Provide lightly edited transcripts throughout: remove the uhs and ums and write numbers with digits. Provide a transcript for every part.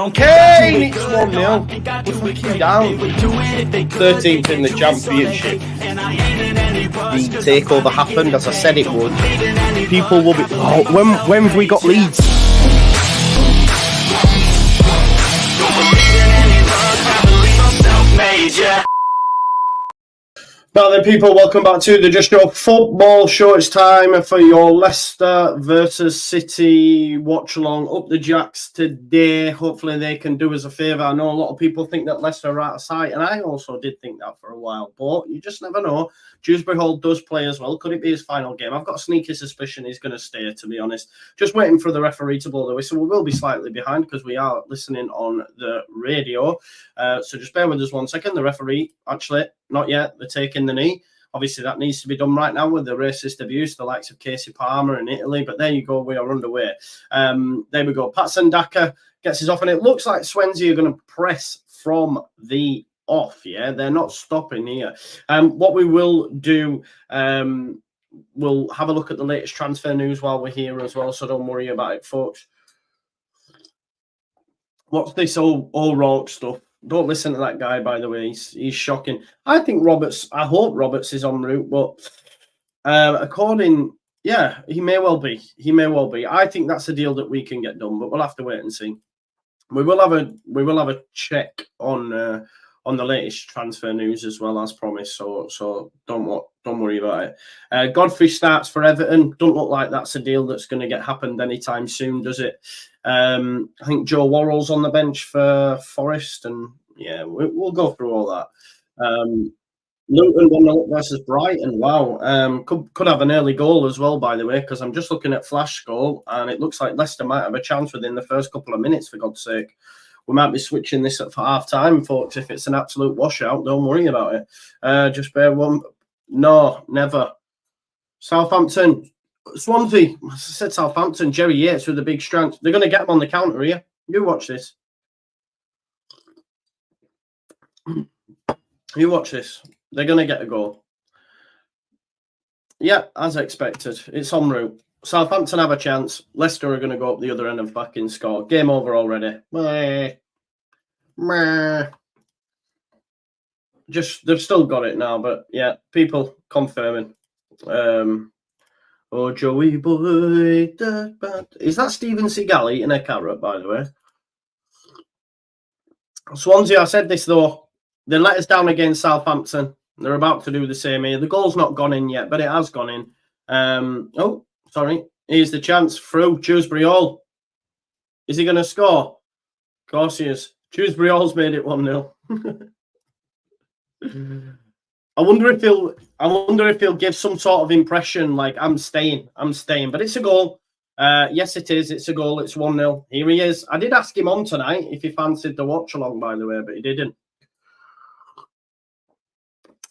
don't care. It's 1-0. We're fucking down. 13th in the championship. The takeover happened as I said it would. People will be. Oh, when have we got Leeds? Now then, people, welcome back to the Just Your Football Show. It's time for your Leicester versus City watch-along. Up the Jacks today. Hopefully they can do us a favour. I know a lot of people think that Leicester are out of sight, and I also did think that for a while, but you just never know. Dewsbury-Hall does play as well. Could it be his final game? I've got a sneaky suspicion he's going to stay, to be honest. Just waiting for the referee to blow the whistle. We will be slightly behind because we are listening on the radio. So just bear with us 1 second. The referee, actually, not yet. They're taking the knee. Obviously, that needs to be done right now with the racist abuse, the likes of Casey Palmer in Italy. But there you go. We are underway. There we go. Patson Daka gets his off, and it looks like Swansea are going to press from the off. Yeah, they're not stopping here. What we will do, we'll have a look at the latest transfer news while we're here as well. So don't worry about it, folks. What's this all Rourke stuff? Don't listen to that guy, by the way. He's shocking. I think Roberts, I hope Roberts is en route, but yeah, he may well be. He may well be. I think that's a deal that we can get done, but we'll have to wait and see. We will have a check on the latest transfer news as well, as promised. So don't worry about it. Godfrey starts for Everton. Don't look like that's a deal that's going to get happened anytime soon, does it? I think Joe Worrell's on the bench for Forest, and yeah, we'll go through all that. Luton 1-0 versus Brighton. Wow, could have an early goal as well, by the way, because I'm just looking at flash score, and it looks like Leicester might have a chance within the first couple of minutes. For God's sake, we might be switching this up for half time, folks. If it's an absolute washout, don't worry about it. Just bear one. No, never. Southampton. Swansea, I said Southampton, Jerry Yates with a big strength. They're going to get him on the counter here. You watch this. You watch this. They're going to get a goal. Yeah, as expected. It's en route. Southampton have a chance. Leicester are going to go up the other end and fucking score. Game over already. Just, they've still got it now, but yeah, people confirming. Oh, Joey boy. Is that Steven Seagal eating a carrot, by the way? Swansea, I said this, though. They let us down against Southampton. They're about to do the same here. The goal's not gone in yet, but it has gone in. Oh, sorry. Here's the chance through Dewsbury-Hall. Is he going to score? Of course he is. Dewsbury-Hall's made it 1-0. I wonder if he'll give some sort of impression like I'm staying. But it's a goal. Yes, it is. It's a goal. It's 1-0. Here he is. I did ask him on tonight if he fancied the watch along, by the way, but he didn't.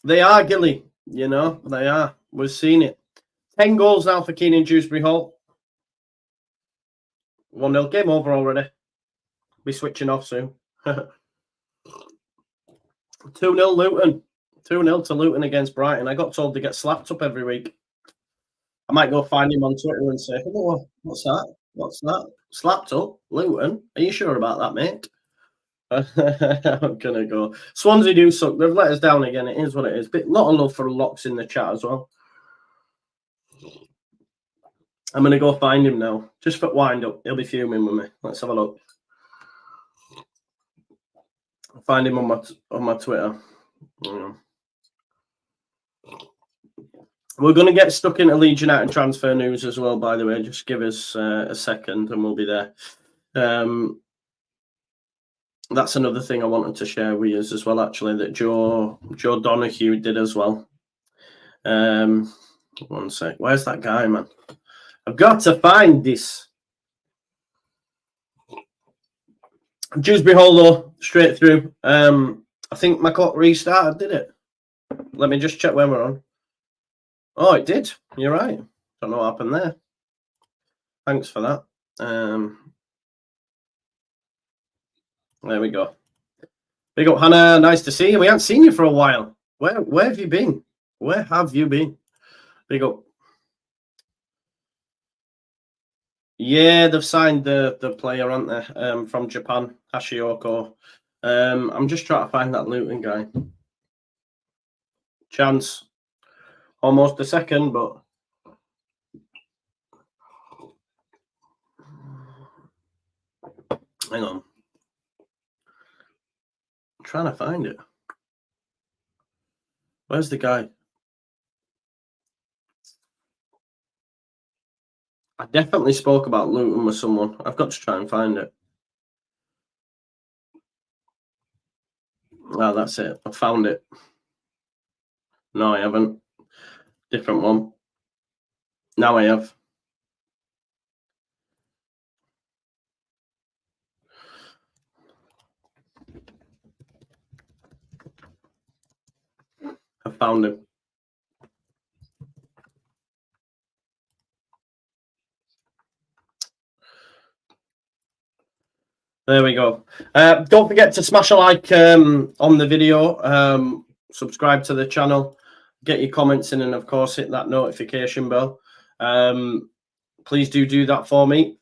They are, Gilly. You know, they are. We've seen it. 10 goals now for Keenan Dewsbury-Hall. 1-0. Game over already. Be switching off soon. 2-0 Luton. 2-0 to Luton against Brighton. I got told they get slapped up every week. I might go find him on Twitter and say, oh, what's that? What's that? Slapped up? Luton? Are you sure about that, mate? I'm going to go. Swansea do suck. They've let us down again. It is what it is. But a lot of love for Locks in the chat as well. I'm going to go find him now. Just for wind up. He'll be fuming with me. Let's have a look. I'll find him on my Twitter. Yeah. We're going to get stuck into Leeds United transfer news as well, by the way. Just give us a second and we'll be there. That's another thing I wanted to share with you as well, actually, that Joe Donahue did as well. 1 sec. Where's that guy, man? I've got to find this. Dewsbury-Hall, though, straight through. I think my clock restarted, did it? Let me just check when we're on. Oh, it did. You're right. Don't know what happened there. Thanks for that. There we go. Big up, Hannah. Nice to see you. We haven't seen you for a while. Where have you been? Where have you been? Big up. Yeah, they've signed the player, aren't they? From Japan, Hashioka. I'm just trying to find that Luton guy. Chance. Almost a second, but hang on. I'm trying to find it. Where's the guy? I definitely spoke about Luton with someone. I've got to try and find it. Ah, that's it. I found it. No, I haven't. Different one. Now I have. I found him. There we go. Don't forget to smash a like on the video. Subscribe to the channel. Get your comments in, and of course hit that notification bell. Please do that for me.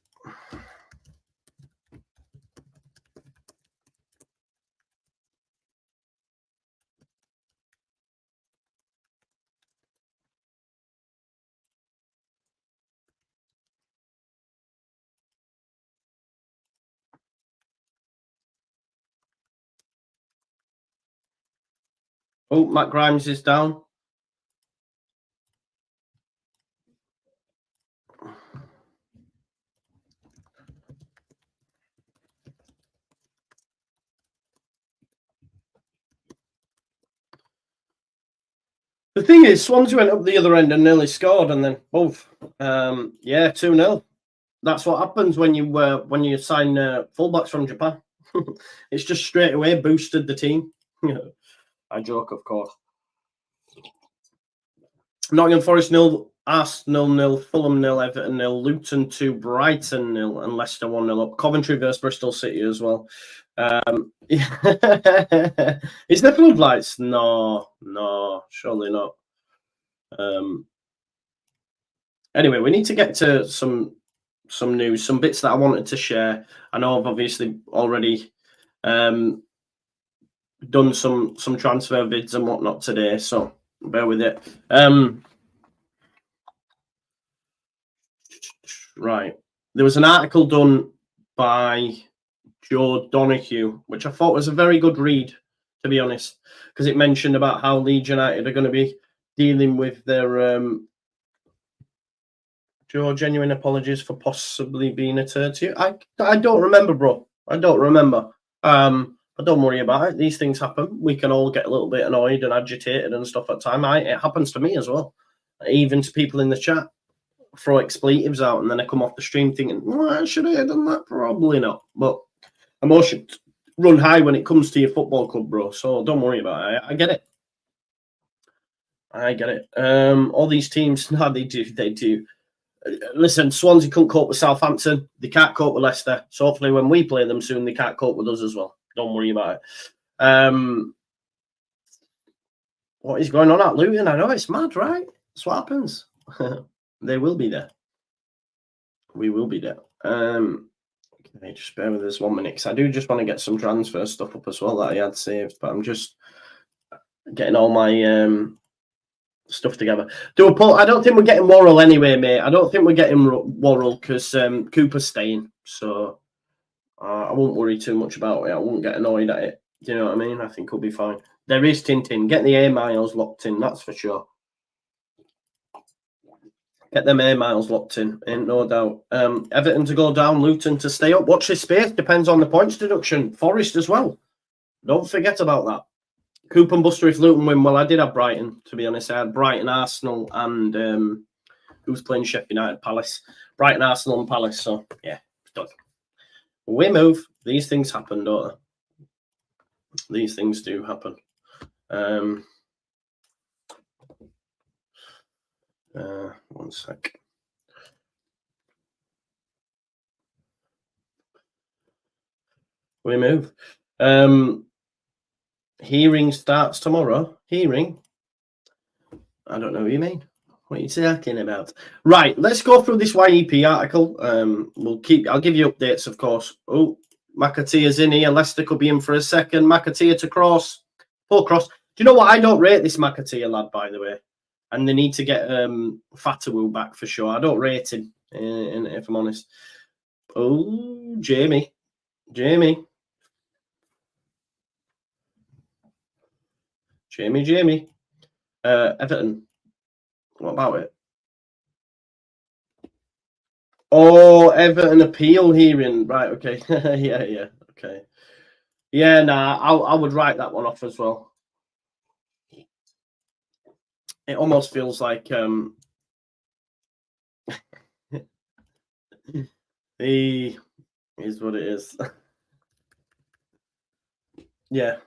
Oh, Matt Grimes is down. The thing is, Swansea went up the other end and nearly scored, and then both. Yeah, 2-0. That's what happens when you sign fullbacks from Japan. It's just straight away boosted the team. I joke, of course. Nottingham Forest 0, Arsenal 0, Fulham 0, Everton 0, Luton 2, Brighton 0, and Leicester 1-0 up. Coventry versus Bristol City as well. Is there floodlights? No, surely not. Anyway, we need to get to some news, some bits that I wanted to share. I know I've obviously already done some transfer vids and whatnot today, so bear with it. Right, there was an article done by Joe Donahue, which I thought was a very good read, to be honest, because it mentioned about how Leeds United are going to be dealing with their Joe, genuine apologies for possibly being a turd to you. I don't remember, bro. I don't remember. But don't worry about it. These things happen. We can all get a little bit annoyed and agitated and stuff at time. It happens to me as well. Even to people in the chat, throw expletives out, and then I come off the stream thinking, well, should I have done that? Probably not. But emotions run high when it comes to your football club, bro. So don't worry about it. I get it. I get it. All these teams, no, they do. Listen, Swansea couldn't cope with Southampton. They can't cope with Leicester. So hopefully when we play them soon, they can't cope with us as well. Don't worry about it. What is going on at Luton? I know it's mad, right? That's what happens. They will be there. We will be there. Okay, just bear with us 1 minute, because I do just want to get some transfer stuff up as well that I had saved, but I'm just getting all my stuff together. I don't think we're getting Worrell anyway, mate. I don't think we're getting Worrell because Cooper's staying, so I won't worry too much about it. I won't get annoyed at it. Do you know what I mean? I think we'll be fine. There is Tintin. Get the air miles locked in, that's for sure. Get them air miles locked in, ain't no doubt. Everton to go down, Luton to stay up. Watch this space. Depends on the points deduction. Forest as well. Don't forget about that. Coop and Buster if Luton win. Well, I did have Brighton, to be honest. I had Brighton, Arsenal, and who's playing Sheffield United? Palace. Brighton, Arsenal, and Palace. So, yeah, it's done. We move. These things happen, don't they? These things do happen. 1 sec. We move. Hearing starts tomorrow. Hearing? I don't know what you mean. What are you talking about? Right, let's go through this YEP article. I'll give you updates, of course. Oh, McAteer's in here. Leicester could be in for a second. McAteer to cross. Poor cross. Do you know what? I don't rate this McAteer lad, by the way. And they need to get Fatawu back for sure. I don't rate him, if I'm honest. Oh, Jamie. Jamie. Everton. What about it? Oh, Everton appeal hearing. Right, okay. yeah, okay. Yeah, nah, I would write that one off as well. It almost feels like he is what it is. Yeah.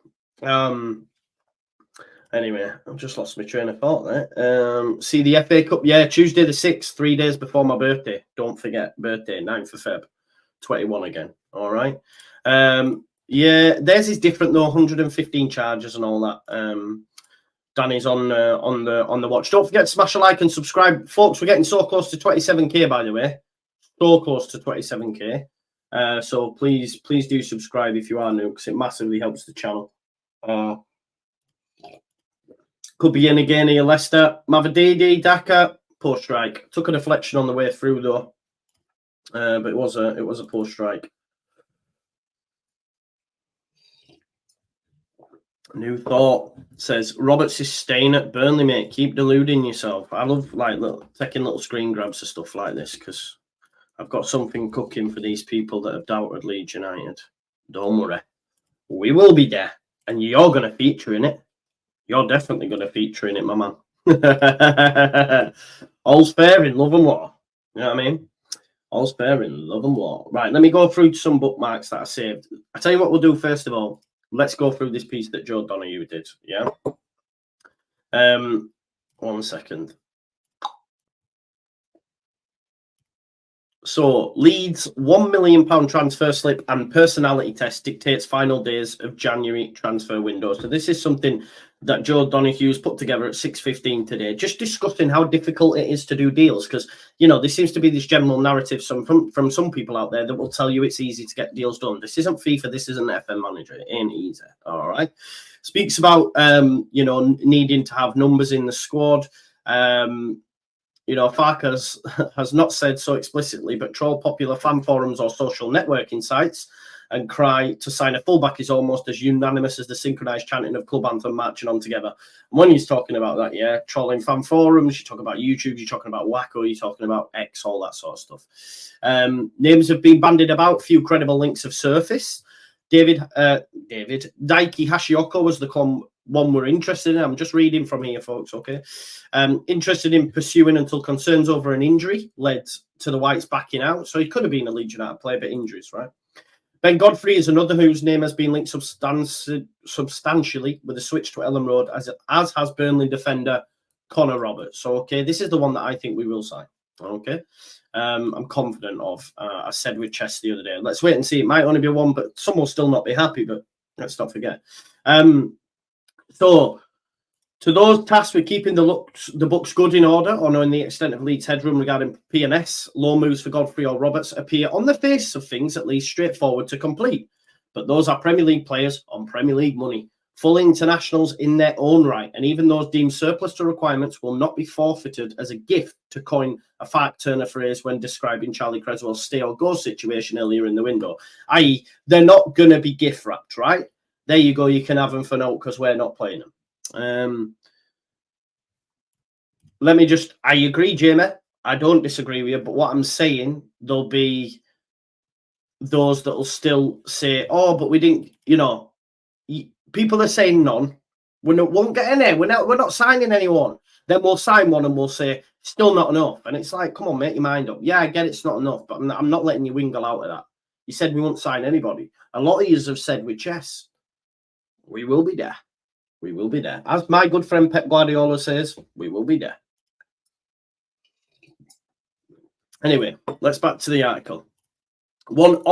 Anyway, I've just lost my train of thought there. See the FA Cup, yeah, Tuesday the 6th, 3 days before my birthday. Don't forget, birthday, 9th of Feb, 21 again. All right. Yeah, theirs is different though, 115 charges and all that. Danny's on the watch. Don't forget to smash a like and subscribe, folks. We're getting so close to 27k, by the way, so close to 27k. So please do subscribe if you are new, because it massively helps the channel. Could be in again here, Leicester. Mavadidi, Daka, post strike. Took a deflection on the way through though, but it was a post strike. New thought says Roberts is staying at Burnley, mate. Keep deluding yourself. I love taking little screen grabs of stuff like this, because I've got something cooking for these people that have doubted Leeds United. Don't worry, we will be there, and you're going to feature in it. You're definitely going to feature in it, my man. All's fair in love and war. You know what I mean? All's fair in love and war. Right, let me go through some bookmarks that I saved. I tell you what we'll do first of all. Let's go through this piece that Joe Donoghue did. Yeah. 1 second. So, Leeds' £1 million transfer slip and personality test dictates final days of January transfer window. So this is something that Joe Donoghue's put together at 6:15 today, just discussing how difficult it is to do deals. Because, you know, there seems to be this general narrative from some people out there that will tell you it's easy to get deals done. This isn't FIFA, this isn't FM Manager. It ain't easy, all right? Speaks about, you know, needing to have numbers in the squad. You know, Farkas has not said so explicitly, but troll popular fan forums or social networking sites and cry to sign a fullback is almost as unanimous as the synchronized chanting of club anthem marching on together. And when he's talking about that, yeah, trolling fan forums, you talk about YouTube, you're talking about Wacko, you're talking about X, all that sort of stuff. Names have been bandied about. Few credible links have surfaced. Daiki Hashioka was the one we're interested in. I'm just reading from here, folks, okay? Interested in pursuing until concerns over an injury led to the Whites backing out. So he could have been a Leeds United player, but injuries, right? Ben Godfrey is another whose name has been linked substantially with a switch to Ellen Road, as has Burnley defender Connor Roberts. So, okay, this is the one that I think we will sign, okay? I'm confident of. I said with Chess the other day. Let's wait and see. It might only be one, but some will still not be happy, but let's not forget. So, to those tasked with keeping the books good in order or knowing the extent of Leeds' headroom regarding P&S, loan moves for Godfrey or Roberts appear on the face of things at least straightforward to complete. But those are Premier League players on Premier League money, full internationals in their own right, and even those deemed surplus to requirements will not be forfeited as a gift, to coin a Fark Turner phrase when describing Charlie Creswell's stay or go situation earlier in the window, i.e. they're not going to be gift wrapped, right? There you go, you can have them for note because we're not playing them. Let me just, I agree, Jamie. I don't disagree with you, but what I'm saying, there'll be those that will still say, oh, but we didn't, you know, people are saying none. We won't get any. We're not signing anyone. Then we'll sign one and we'll say, still not enough. And it's like, come on, make your mind up. Yeah, I get it's not enough, but I'm not letting you wingle out of that. You said we won't sign anybody. A lot of you have said with Chess, we will be there. We will be there. As my good friend Pep Guardiola says, we will be there. Anyway, let's back to the article. One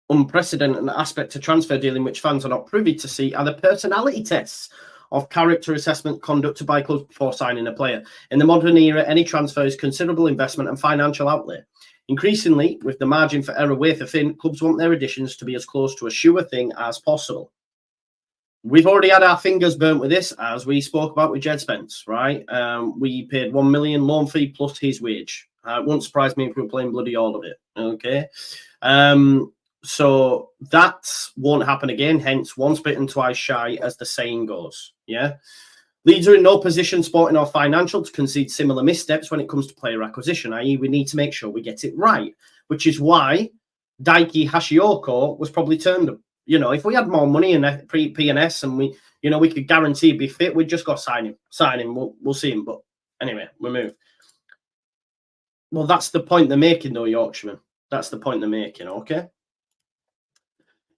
unprecedented aspect to transfer dealing which fans are not privy to see are the personality tests of character assessment conducted by clubs before signing a player. In the modern era, any transfer is considerable investment and financial outlay. Increasingly, with the margin for error wafer thin, clubs want their additions to be as close to a sure thing as possible. We've already had our fingers burnt with this, as we spoke about with Jed Spence, right? We paid $1 million loan fee plus his wage. It wouldn't surprise me if we were playing bloody all of it, okay? So that won't happen again, hence once bitten, twice shy, as the saying goes, yeah? Leeds are in no position, sporting or financial, to concede similar missteps when it comes to player acquisition, i.e. we need to make sure we get it right, which is why Daiki Hashioka was probably turned up. You know, if we had more money in P&S and we, you know, we could guarantee he'd be fit, we'd just go sign him. We'll see him. But anyway, we move. Well, that's the point they're making, though, Yorkshireman. That's the point they're making, okay?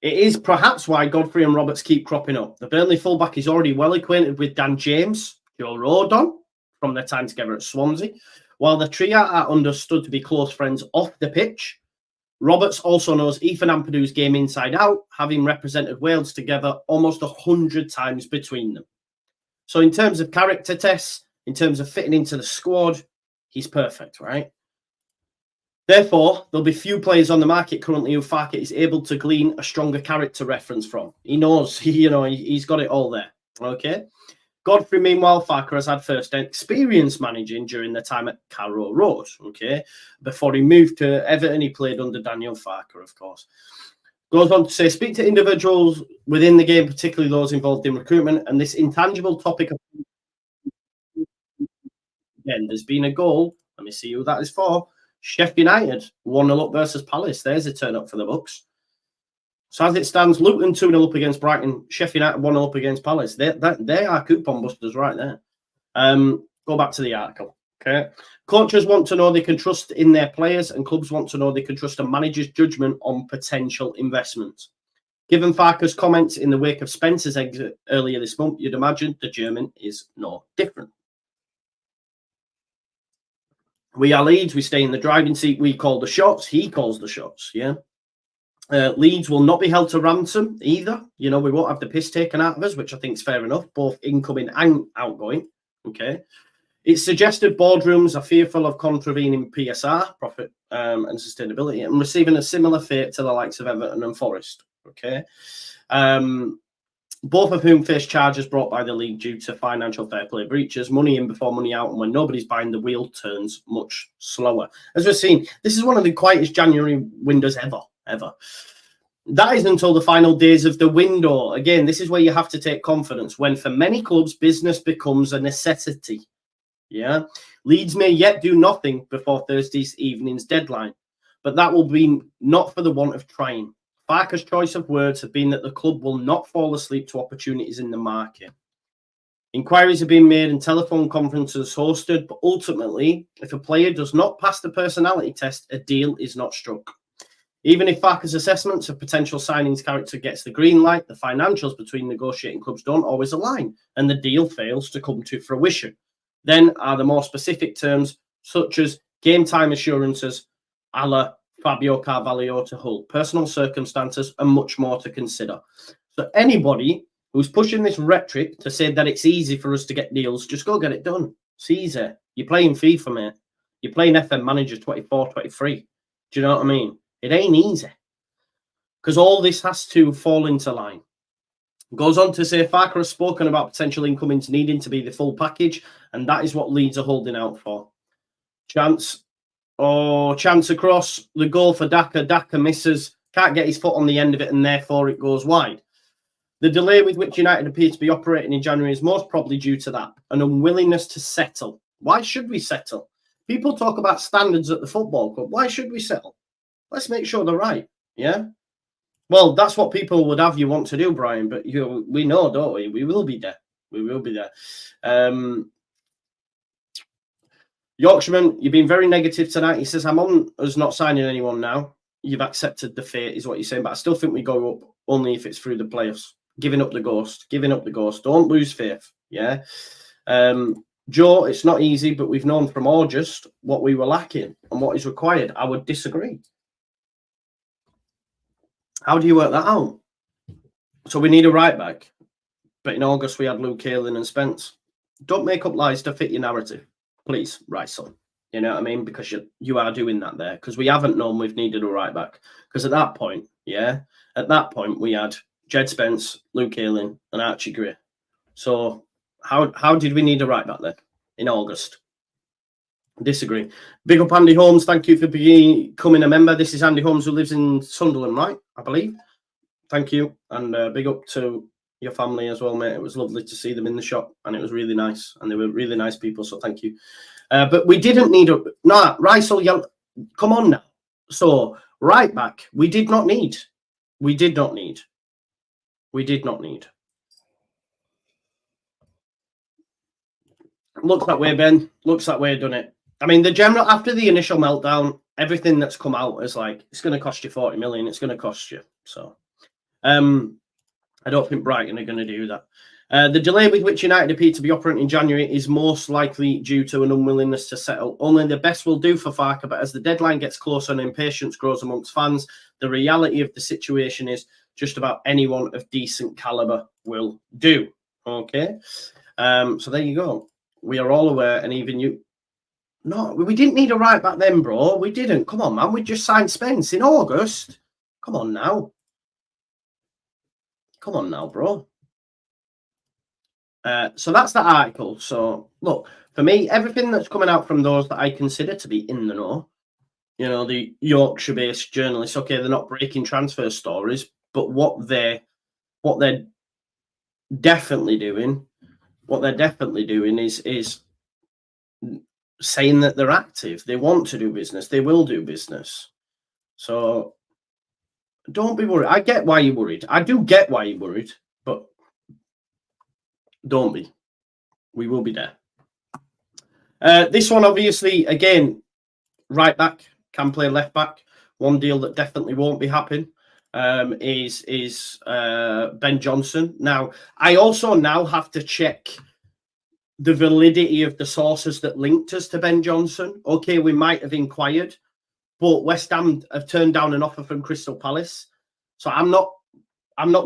It is perhaps why Godfrey and Roberts keep cropping up. The Burnley fullback is already well acquainted with Dan James, Joe Rodon, from their time together at Swansea, while the trio are understood to be close friends off the pitch. Roberts also knows Ethan Ampadu's game inside out, having represented Wales together almost 100 times between them. So in terms of character tests, in terms of fitting into the squad, he's perfect, right? Therefore, there'll be few players on the market currently who Farke is able to glean a stronger character reference from. He knows, he's got it all there, okay? Godfrey, meanwhile, Farke has had first experience managing during the time at Carrow Road, okay? Before he moved to Everton, he played under Daniel Farke, of course. Goes on to say, speak to individuals within the game, particularly those involved in recruitment, and this intangible topic of... Again, there's been a goal. Let me see who that is for. Sheffield United, 1-0 up versus Palace. There's a turn up for the Bucks. So as it stands, Luton 2-0 up against Brighton, Sheffield United 1-0 up against Palace. They are coupon busters right there. Go back to the article. Okay. Coaches want to know they can trust in their players, and clubs want to know they can trust a manager's judgment on potential investments. Given Farke's comments in the wake of Spencer's exit earlier this month, you'd imagine the German is no different. We are Leeds. We stay in the driving seat. We call the shots. He calls the shots. Yeah. Leeds will not be held to ransom either. You know, we won't have the piss taken out of us, which I think is fair enough, both incoming and outgoing. Okay. It's suggested boardrooms are fearful of contravening PSR, profit and sustainability, and receiving a similar fate to the likes of Everton and Forest. Okay. Both of whom face charges brought by the league due to financial fair play breaches, money in before money out, and when nobody's buying, the wheel turns much slower. As we've seen, this is one of the quietest January windows ever. That is until the final days of the window. Again, this is where you have to take confidence, when for many clubs, business becomes a necessity. Yeah, Leeds may yet do nothing before Thursday's evening's deadline, but that will be not for the want of trying. Farke's choice of words have been that the club will not fall asleep to opportunities in the market. Inquiries have been made and telephone conferences hosted, but ultimately, if a player does not pass the personality test, a deal is not struck. Even if Farke's assessments of potential signings character gets the green light, the financials between negotiating clubs don't always align, and the deal fails to come to fruition. Then are the more specific terms, such as game time assurances, a la Fabio Carvalho to Hull, personal circumstances, and much more to consider. So anybody who's pushing this rhetoric to say that it's easy for us to get deals, just go get it done. It's easy. You're playing FIFA, mate. You're playing FM Manager 24, 23. Do you know what I mean? It ain't easy. Because all this has to fall into line. Goes on to say Farke has spoken about potential incomings needing to be the full package, and that is what Leeds are holding out for. Chance across the goal for Daka. Daka misses, can't get his foot on the end of it, and therefore it goes wide. The delay with which United appear to be operating in January is most probably due to that, an unwillingness to settle. Why should we settle? People talk about standards at the football club. Why should we settle? Let's make sure they're right, yeah? Well, that's what people would have you want to do, Brian, but we know, don't we? We will be there. We will be there. Yorkshireman, you've been very negative tonight. He says, I'm on us not signing anyone now. You've accepted the fate, is what you're saying, but I still think we go up only if it's through the playoffs. Giving up the ghost. Don't lose faith, yeah? Joe, it's not easy, but we've known from August what we were lacking and what is required. I would disagree. How do you work that out? So we need a right back. But in August, we had Luke Ayling and Spence. Don't make up lies to fit your narrative, please, right, son. You know what I mean? Because you are doing that there. Because we haven't known we've needed a right back. Because at that point, we had Jed Spence, Luke Ayling, and Archie Gray. So how did we need a right back then in August? Disagree. Big up Andy Holmes. Thank you for becoming a member. This is Andy Holmes, who lives in Sunderland, right? I believe. Thank you. And big up to your family as well, mate. It was lovely to see them in the shop, and it was really nice. And they were really nice people, so thank you. But we didn't need a... No, Rysel, come on now. So, right back, we did not need. We did not need. We did not need. Looks that way, Ben. Looks that way, done it. I mean, after the initial meltdown, everything that's come out is like, it's going to cost you 40 million. It's going to cost you. So, I don't think Brighton are going to do that. The delay with which United appear to be operating in January is most likely due to an unwillingness to settle. Only the best will do for Farke, but as the deadline gets closer and impatience grows amongst fans, the reality of the situation is just about anyone of decent calibre will do. Okay? So there you go. We are all aware, and even you... No, we didn't need a right back then, bro. We didn't. Come on, man. We just signed Spence in August. Come on now. Come on now, bro. So that's the article. So, look, for me, everything that's coming out from those that I consider to be in the know, you know, the Yorkshire-based journalists, okay, they're not breaking transfer stories, but what they're definitely doing, is saying that they're active. They want to do business. They will do business. So don't be worried. I get why you're worried. I do get why you're worried, but don't be. We will be there. This one, obviously, again, right back, can play left back. One deal that definitely won't be happening is Ben Johnson. Now, I also now have to check the validity of the sources that linked us to Ben Johnson. Okay, we might have inquired, but West Ham have turned down an offer from Crystal Palace. So I'm not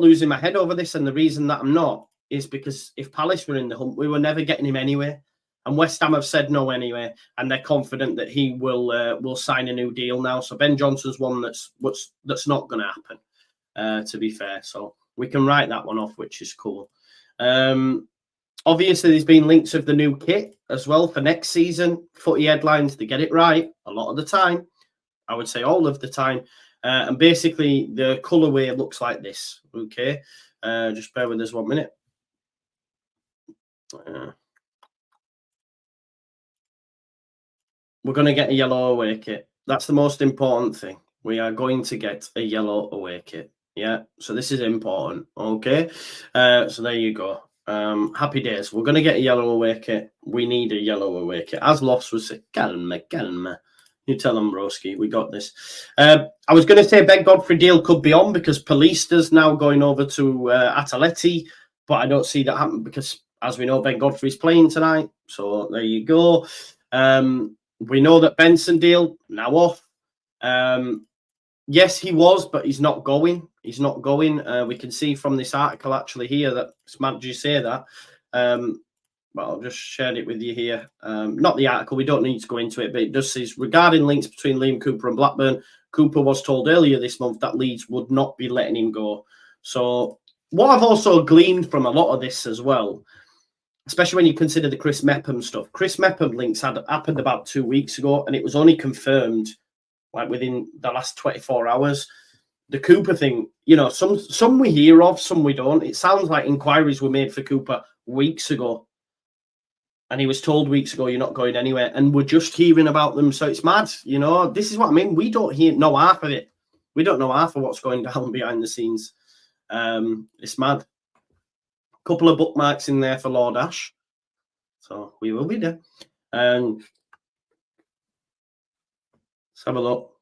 losing my head over this, and the reason that I'm not is because if Palace were in the hunt, we were never getting him anyway. And West Ham have said no anyway, and they're confident that he will sign a new deal now. So Ben Johnson's one that's not going to happen, to be fair. So we can write that one off, which is cool. Obviously, there's been links of the new kit as well for next season. Footy headlines, they get it right a lot of the time. I would say all of the time. And basically, the colourway looks like this. Okay, just bear with us 1 minute. We're going to get a yellow away kit. That's the most important thing. We are going to get a yellow away kit. Yeah, so this is important. Okay, so there you go. Happy days. We're going to get a yellow away kit. We need a yellow away kit. As Loss was saying, calma. You tell them, Broski, we got this. I was going to say Ben Godfrey deal could be on because Palista's now going over to Atleti, but I don't see that happen because, as we know, Ben Godfrey's playing tonight. So there you go. We know that Benson deal now off. Yes, he was, but he's not going. He's not going. We can see from this article actually here that it's mad you say that. But I'll just share it with you here. Not the article, we don't need to go into it, but it does say regarding links between Liam Cooper and Blackburn, Cooper was told earlier this month that Leeds would not be letting him go. So what I've also gleaned from a lot of this as well, especially when you consider the Chris Mepham stuff. Chris Mepham links had happened about 2 weeks ago, and it was only confirmed like within the last 24 hours. The Cooper thing, you know, some we hear of, some we don't. It sounds like inquiries were made for Cooper weeks ago. And he was told weeks ago, you're not going anywhere. And we're just hearing about them. So it's mad. You know, this is what I mean. We don't know half of it. We don't know half of what's going down behind the scenes. It's mad. Couple of bookmarks in there for Lord Ash. So we will be there. Let's have a look.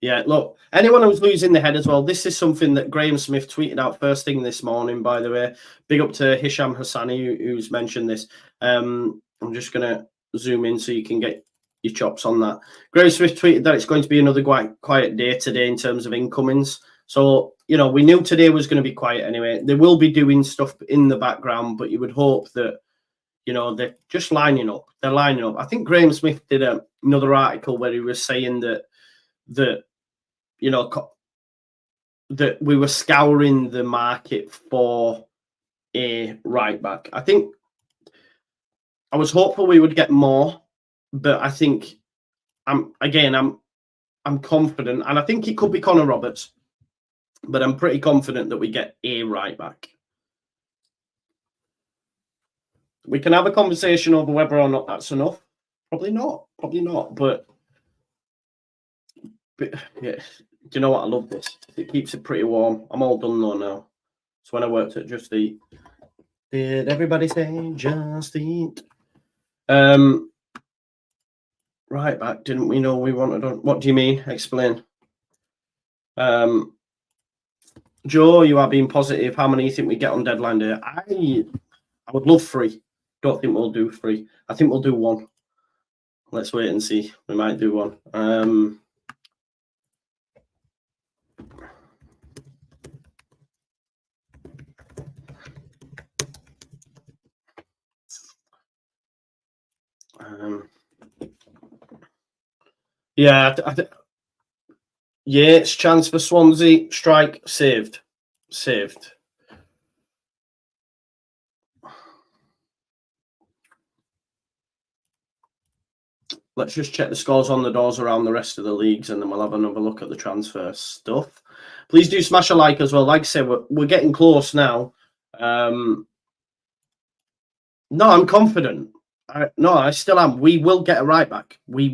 Yeah, look, anyone who's losing their head as well, this is something that Graham Smith tweeted out first thing this morning, by the way. Big up to Hisham Hassani, who's mentioned this. I'm just going to zoom in so you can get your chops on that. Graham Smith tweeted that it's going to be another quite quiet day today in terms of incomings. So, you know, we knew today was going to be quiet anyway. They will be doing stuff in the background, but you would hope that, you know, they're just lining up. They're lining up. I think Graham Smith did another article where he was saying that you know, that we were scouring the market for a right back. I think I was hopeful we would get more, but I think I'm confident, and I think it could be Connor Roberts, but I'm pretty confident that we get a right back. We can have a conversation over whether or not that's enough. Probably not. But yeah, do you know what? I love this. It keeps it pretty warm. I'm all done though now. So when I worked at Just Eat, did everybody say Just Eat? Right back, didn't we know we wanted on? What do you mean? Explain. Joe, you are being positive. How many do you think we get on deadline day? I would love 3. Don't think we'll do 3. I think we'll do 1. Let's wait and see. We might do 1. Yeah, Yates, chance for Swansea, strike, saved. Let's just check the scores on the doors around the rest of the leagues, and then we'll have another look at the transfer stuff. Please do smash a like as well. Like I said, we're getting close now. No, I'm confident. I still am. We will get a right back. There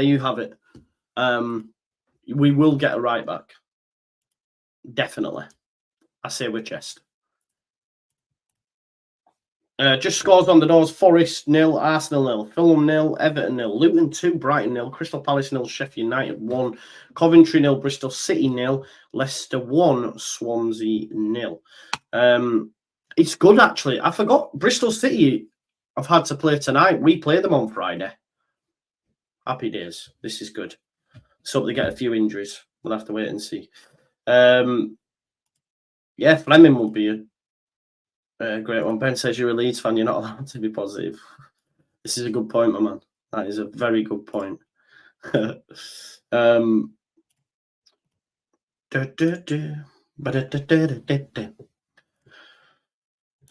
you have it. We will get a right back. Definitely. I say with chest. Just scores on the doors. Forest 0, Arsenal 0, Fulham 0, Everton 0, Luton 2, Brighton 0, Crystal Palace 0, Sheffield United 1, Coventry 0, Bristol City 0, Leicester 1, Swansea 0. It's good, actually. I forgot Bristol City I've had to play tonight. We play them on Friday. Happy days. This is good. So they get a few injuries. We'll have to wait and see. Yeah, Fleming will be a great one. Ben says you're a Leeds fan. You're not allowed to be positive. This is a good point, my man. That is a very good point.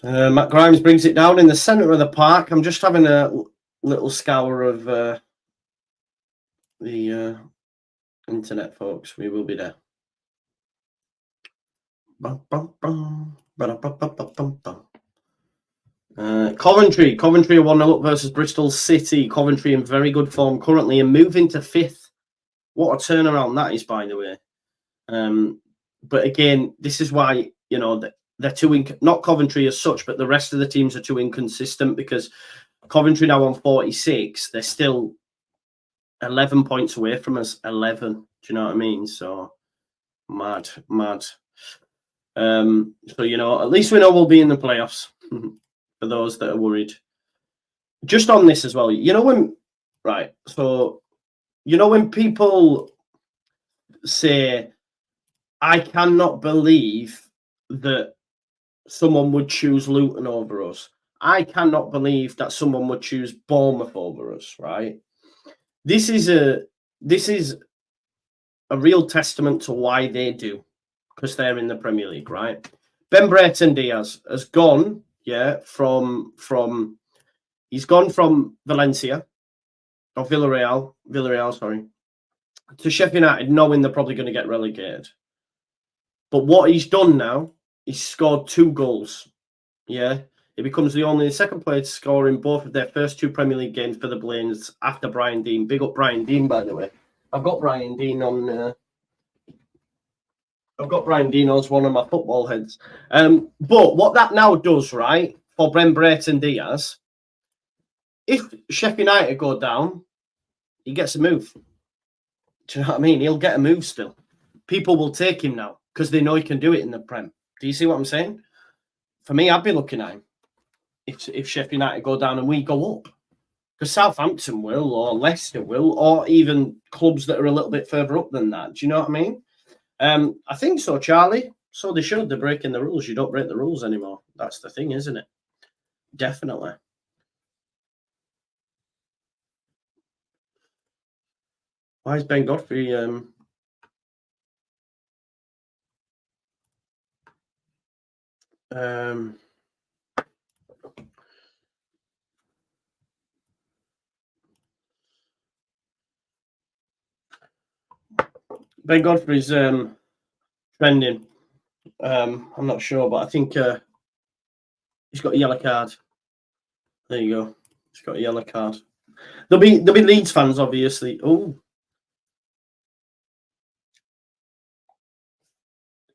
Matt Grimes brings it down in the centre of the park. I'm just having a little scour of the internet, folks. We will be there. Coventry are 1-0 up versus Bristol City. Coventry in very good form currently and moving to 5th. What a turnaround that is, by the way. But again, this is why, you know, they're too not Coventry as such, but the rest of the teams are too inconsistent, because Coventry now on 46, they're still 11 points away from us. 11. Do you know what I mean? So mad. So, you know, at least we know we'll be in the playoffs. For those that are worried. Just on this as well, you know, when people say, I cannot believe that someone would choose Luton over us. I cannot believe that someone would choose Bournemouth over us, right? This is a real testament to why they do, because they're in the Premier League, right? Ben Brereton Diaz has gone, he's gone from Villarreal, sorry, to Sheffield United, knowing they're probably going to get relegated. But what he's done now, he's scored 2 goals. Yeah, he becomes the second player to score in both of their first 2 Premier League games for the Blaines after Brian Dean. Big up Brian Dean, by the way. I've got Brian Dean on. I've got Brian Dean as one of my football heads. But what that now does, right, for Ben Brereton Diaz, if Sheffield United go down, he gets a move. Do you know what I mean? He'll get a move still. People will take him now because they know he can do it in the Prem. Do you see what I'm saying? For me, I'd be looking at him if Sheffield United go down and we go up. Because Southampton will, or Leicester will, or even clubs that are a little bit further up than that. Do you know what I mean? I think so, Charlie. So they should. They're breaking the rules. You don't break the rules anymore. That's the thing, isn't it? Definitely. Why is Ben Godfrey? Ben Godfrey's trending. I'm not sure, but I think he's got a yellow card. There you go. He's got a yellow card. There'll be Leeds fans, obviously. Oh,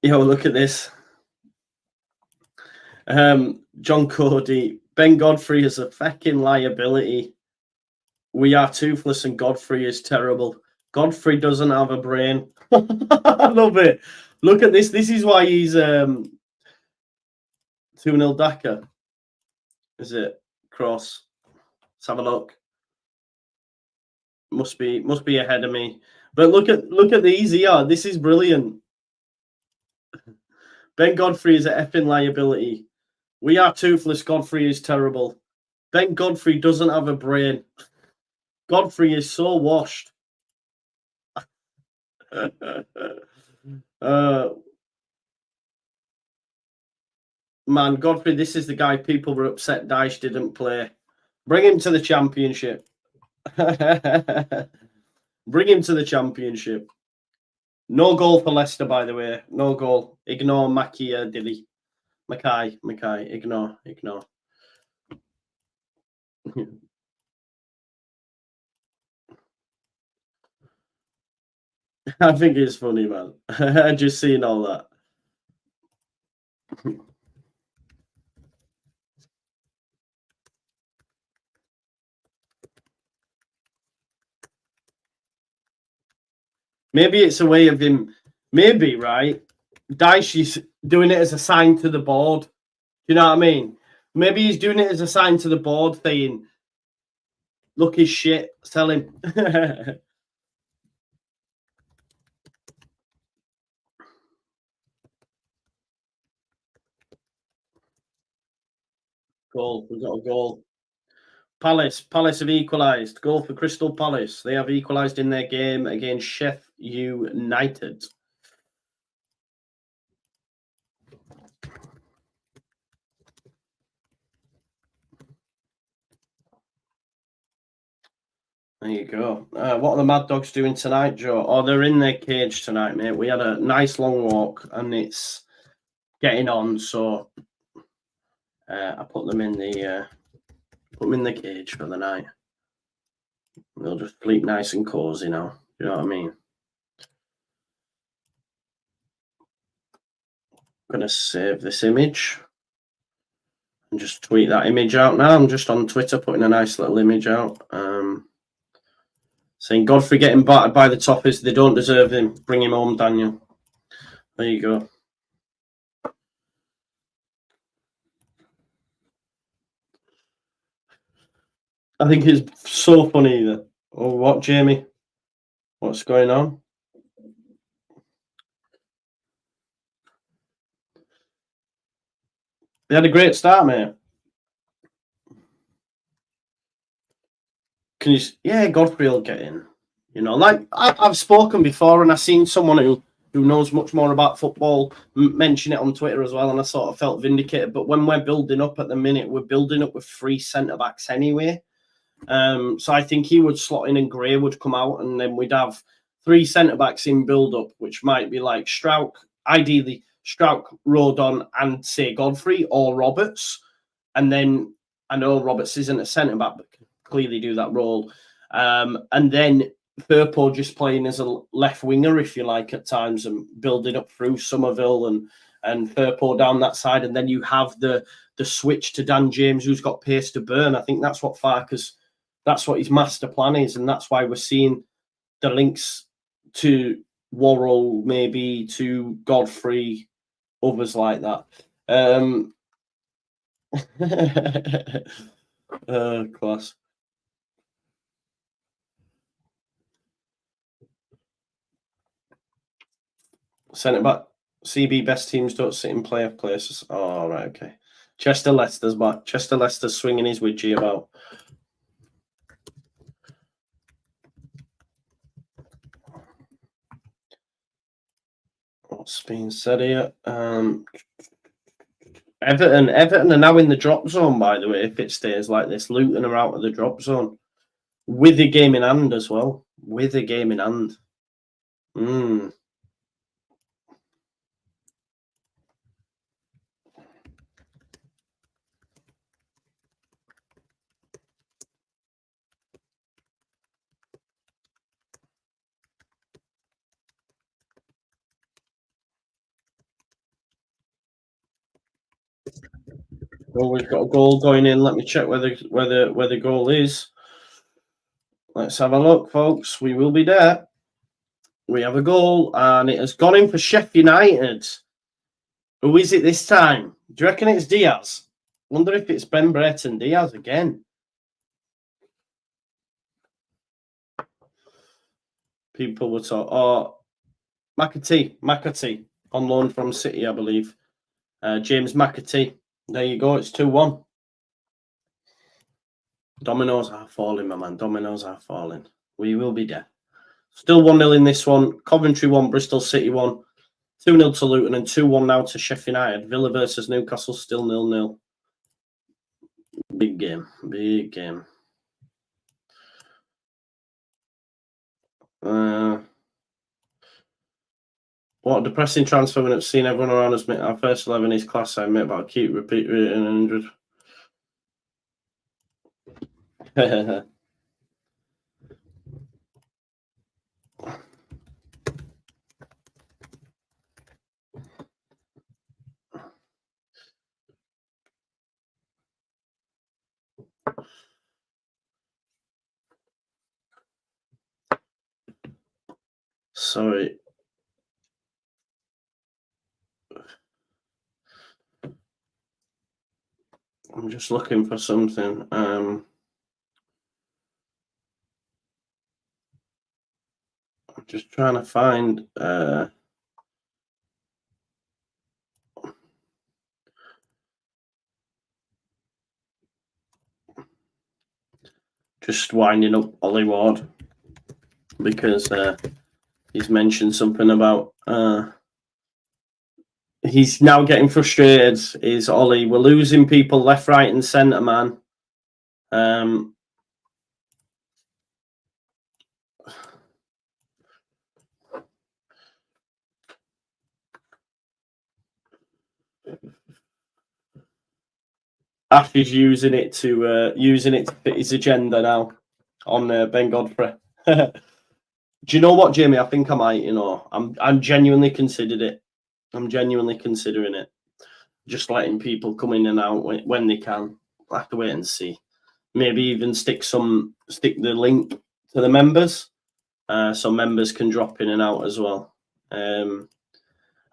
yo, look at this. John Cody, Ben Godfrey is a fucking liability. We are toothless and Godfrey is terrible. Godfrey doesn't have a brain. I love it. Look at this. This is why he's 2-0 Daka. Is it? Cross. Let's have a look. Must be ahead of me. But look at these here. This is brilliant. Ben Godfrey is an effing liability. We are toothless. Godfrey is terrible. Ben Godfrey doesn't have a brain. Godfrey is so washed. Man, Godfrey, this is the guy people were upset Dyche didn't play. Bring him to the Championship. Bring him to the Championship. No goal for Leicester, by the way. No goal. Ignore Mackay, Dilly. Mackay. Ignore. I think it's funny, man. Just seeing all that. Maybe it's a way of him. Maybe, right? Dyche is doing it as a sign to the board. Do you know what I mean? Maybe he's doing it as a sign to the board saying, look his shit, sell him. Goal. We've got a goal. Palace have equalised. Goal for Crystal Palace. They have equalised in their game against Sheffield United. There you go. What are the Mad Dogs doing tonight, Joe? Oh, they're in their cage tonight, mate. We had a nice long walk and it's getting on, so I put them in the cage for the night. They'll just sleep nice and cozy now. You know what I mean? I'm gonna save this image and just tweet that image out now. I'm just on Twitter putting a nice little image out. Saying Godfrey getting battered by the Toffees. They don't deserve him. Bring him home, Daniel. There you go. I think it's so funny that. Oh, what, Jamie? What's going on? They had a great start, mate. Can you? Yeah, Godfrey will get in. You know, like I've spoken before, and I've seen someone who knows much more about football mention it on Twitter as well, and I sort of felt vindicated. But when we're building up at the minute, we're building up with 3 centre backs anyway. So I think he would slot in and Gray would come out, and then we'd have 3 centre backs in build up, which might be like Strauch, ideally Strauch, Rodon, and say Godfrey or Roberts. And then I know Roberts isn't a centre back, but can clearly do that role. And then Firpo just playing as a left winger, if you like, at times, and building up through Somerville and Firpo down that side. And then you have the switch to Dan James, who's got pace to burn. I think that's what Farke's. That's what his master plan is, and that's why we're seeing the links to Worrell, maybe to Godfrey, others like that. Class. Centre back. CB best teams don't sit in playoff places. Oh, right, okay. Chester Leicester's back. Chester Leicester's swinging his widgie about. What's being said here? Everton are now in the drop zone, by the way, if it stays like this. Luton are out of the drop zone. With a game in hand as well. With a game in hand. Well, we've got a goal going in. Let me check where the goal is. Let's have a look, folks. We will be there. We have a goal, and it has gone in for Sheffield United. Who is it this time? Do you reckon it's Diaz? Wonder if it's Ben Brereton Diaz again. People were talking. Oh, McAtee on loan from City, I believe. James McAtee. There you go. It's 2-1. Dominoes are falling, my man. Dominoes are falling. We will be there. Still 1-0 in this one. Coventry 1, Bristol City 1. 2-0 to Luton and 2-1 now to Sheffield United. Villa versus Newcastle still 0-0. Big game. Big game. What a depressing transfer when I've seen everyone around us make our first 11 is class. I mate, but I'll keep repeating it in 100. Sorry. I'm just looking for something. I'm just trying to find just winding up Ollie Ward because he's mentioned something about he's now getting frustrated. Is Ollie? We're losing people left, right, and centre, man. Ash is using it to fit his agenda now on Ben Godfrey. Do you know what, Jamie? I think I might. I'm genuinely considered it. I'm genuinely considering it. Just letting people come in and out when they can. I'll have to wait and see. Maybe even stick the link to the members, so members can drop in and out as well. I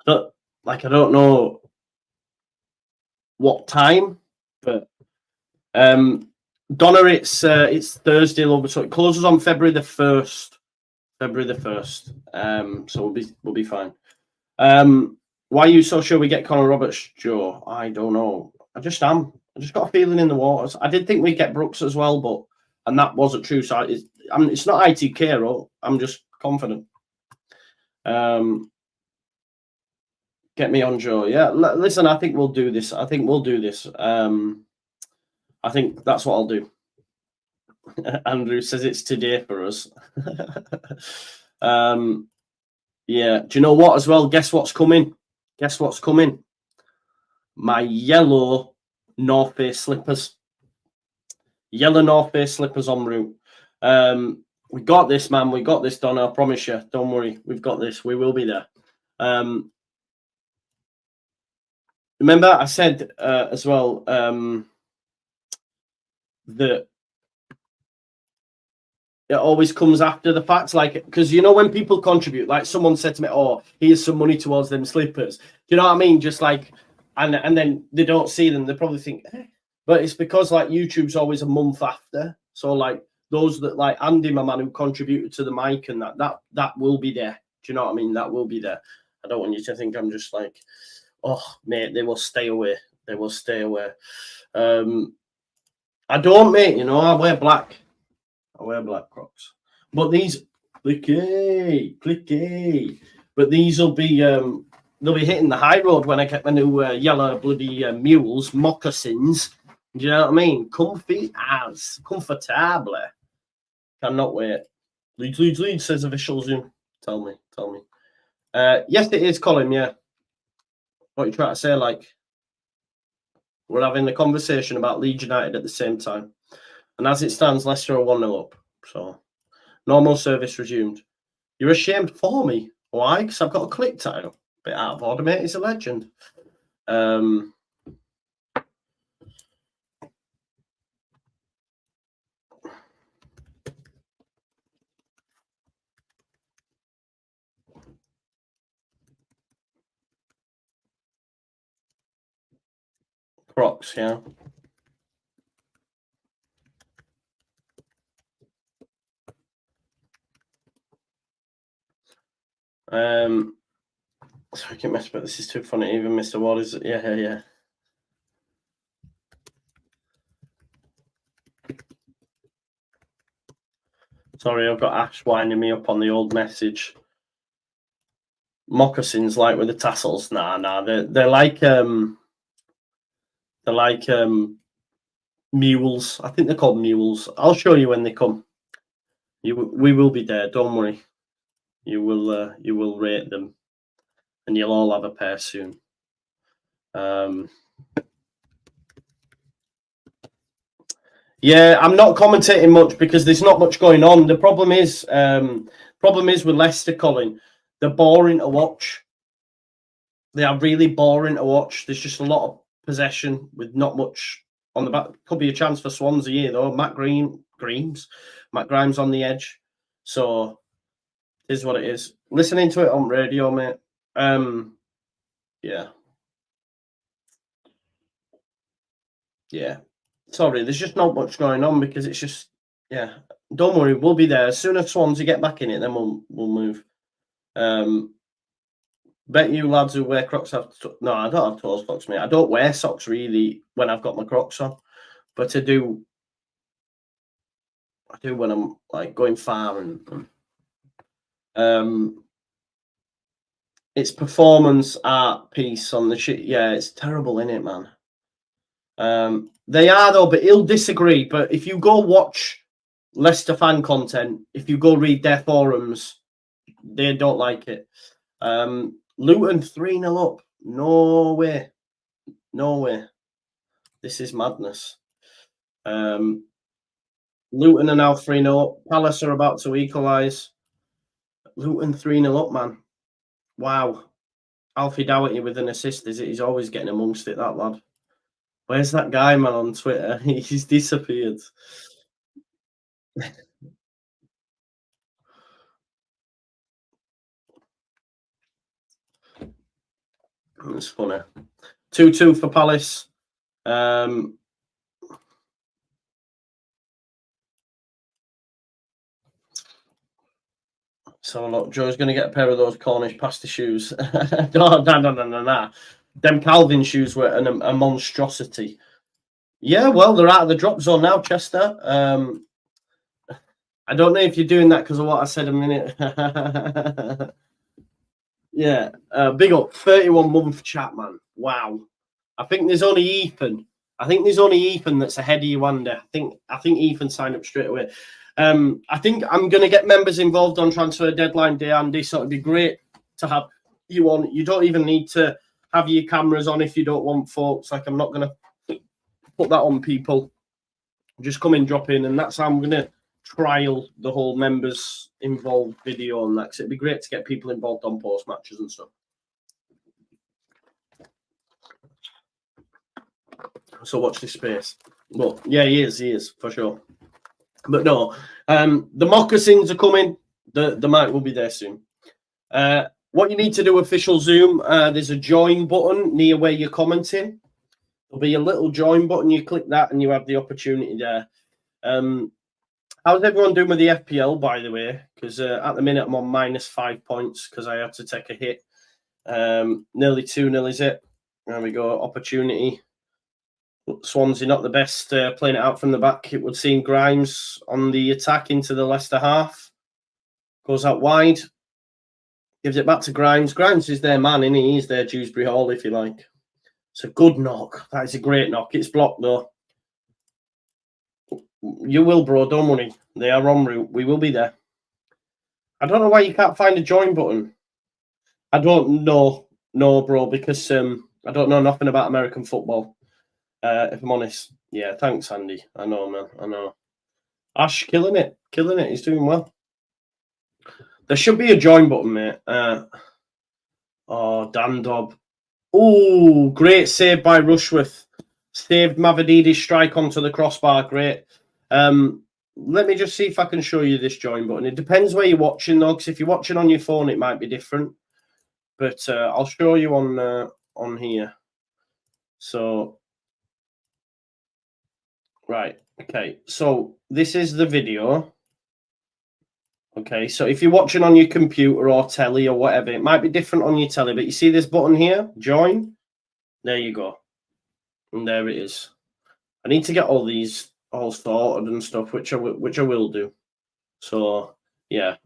don't know what time, but Donna, it's Thursday, so it closes on February the 1st. So we'll be fine. Why are you so sure we get Connor Roberts, Joe? I don't know. I just am. I just got a feeling in the waters. I did think we'd get Brooks as well, and that wasn't true. So it's not ITK, I'm just confident. Get me on, Joe. Yeah, listen, I think we'll do this. I think that's what I'll do. Andrew says it's today for us. Yeah. Do you know what as well? Guess what's coming? My yellow North Face slippers. Yellow North Face slippers en route. We got this, man. We got this, Donna. I promise you. Don't worry. We've got this. We will be there. Remember, I said as well that it always comes after the fact, because when people contribute, like someone said to me, "Oh, here's some money towards them slippers." Do you know what I mean? Just and then they don't see them, they probably think, but it's because YouTube's always a month after. So those that Andy, my man, who contributed to the mic and that will be there. Do you know what I mean? That will be there. I don't want you to think I'm just like, oh, mate, they will stay away. They will stay away. I don't, mate. You know, I wear black. I wear black Crocs. But these, clicky. But these will be, they'll be hitting the high road when I get my new yellow bloody mules, moccasins. Do you know what I mean? Comfy as, comfortable. Cannot wait. Leeds, says official Zoom. Tell me. Yes, it is, Colin, yeah. What you trying to say, like, we're having a conversation about Leeds United at the same time. And as it stands, Leicester are 1-0 up. So, normal service resumed. You're ashamed for me. Why? Because I've got a click title. Bit out of order, mate. He's a legend. Crocs, yeah. Sorry, I can't mess, but this is too funny. Even Mr. Ward is, yeah. Sorry, I've got Ash winding me up on the old message. Moccasins, like with the tassels. Nah. They're like mules. I think they're called mules. I'll show you when they come. We will be there. Don't worry. You will rate them, and you'll all have a pair soon. Yeah, I'm not commentating much because there's not much going on. The problem is with Leicester, Colin, they're boring to watch. They are really boring to watch. There's just a lot of possession with not much on the back. Could be a chance for Swansea here, though. Matt Grimes on the edge. So, is what it is. Listening to it on radio, mate. Yeah. Sorry, there's just not much going on because it's just, yeah. Don't worry, we'll be there. As soon as Swansea get back in it, then we'll move. Bet you lads who wear Crocs have... No, I don't have toe socks, mate. I don't wear socks, really, when I've got my Crocs on. But I do when I'm, like, going far and it's performance art piece on the shit. Yeah, it's terrible, innit, man? They are, though, but he'll disagree. But if you go watch Leicester fan content, if you go read their forums, they don't like it. Luton 3-0 up. No way. This is madness. Luton are now 3-0 up. Palace are about to equalise. Luton 3-0 up, man. Wow. Alfie Dougherty with an assist, is it? He's always getting amongst it, that lad. Where's that guy, man, on Twitter? He's disappeared. It's funny. 2-2 for Palace. So look, Joe's going to get a pair of those Cornish pasty shoes. No. Them Calvin shoes were a monstrosity. Yeah, well, they're out of the drop zone now, Chester. I don't know if you're doing that because of what I said a minute. Yeah, big up 31 month chat, man. Wow. I think there's only Ethan. That's ahead of you, Andy. I think Ethan signed up straight away. I think I'm going to get members involved on transfer deadline day, Andy. So it'd be great to have you on. You don't even need to have your cameras on if you don't want, folks. Like, I'm not going to put that on people. Just come in, drop in, and that's how I'm going to trial the whole members involved video on that. Because it'd be great to get people involved on post matches and stuff. So watch this space. Well, yeah, he is for sure. But no, the moccasins are coming. The mic will be there soon. What you need to do, official Zoom, there's a join button near where you're commenting. There'll be a little join button. You click that and you have the opportunity there. How's everyone doing with the FPL, by the way? Because at the minute I'm on -5 points because I had to take a hit Nearly 2-0 is it? There we go. Opportunity. Swansea not the best playing it out from the back. It would seem. Grimes on the attack into the Leicester half. Goes out wide. Gives it back to Grimes. Grimes is their man, isn't he? He's their Dewsbury-Hall, if you like. It's a good knock. That is a great knock. It's blocked, though. You will, bro. Don't worry. They are en route. We will be there. I don't know why you can't find a join button. I don't know. No, bro, because I don't know nothing about American football. If I'm honest. Yeah, thanks, Andy. I know, man. I know. Ash, killing it. Killing it. He's doing well. There should be a join button, mate. Dan Dobb. Oh, great save by Rushworth. Saved Mavadidi's strike onto the crossbar. Great. Let me just see if I can show you this join button. It depends where you're watching, though, because if you're watching on your phone, it might be different. But I'll show you on here. So, right. Okay. So this is the video. Okay, so if you're watching on your computer or telly or whatever, it might be different on your telly, but you see this button here, join? There you go. And there it is. I need to get all these all sorted and stuff, which I will do. So, yeah.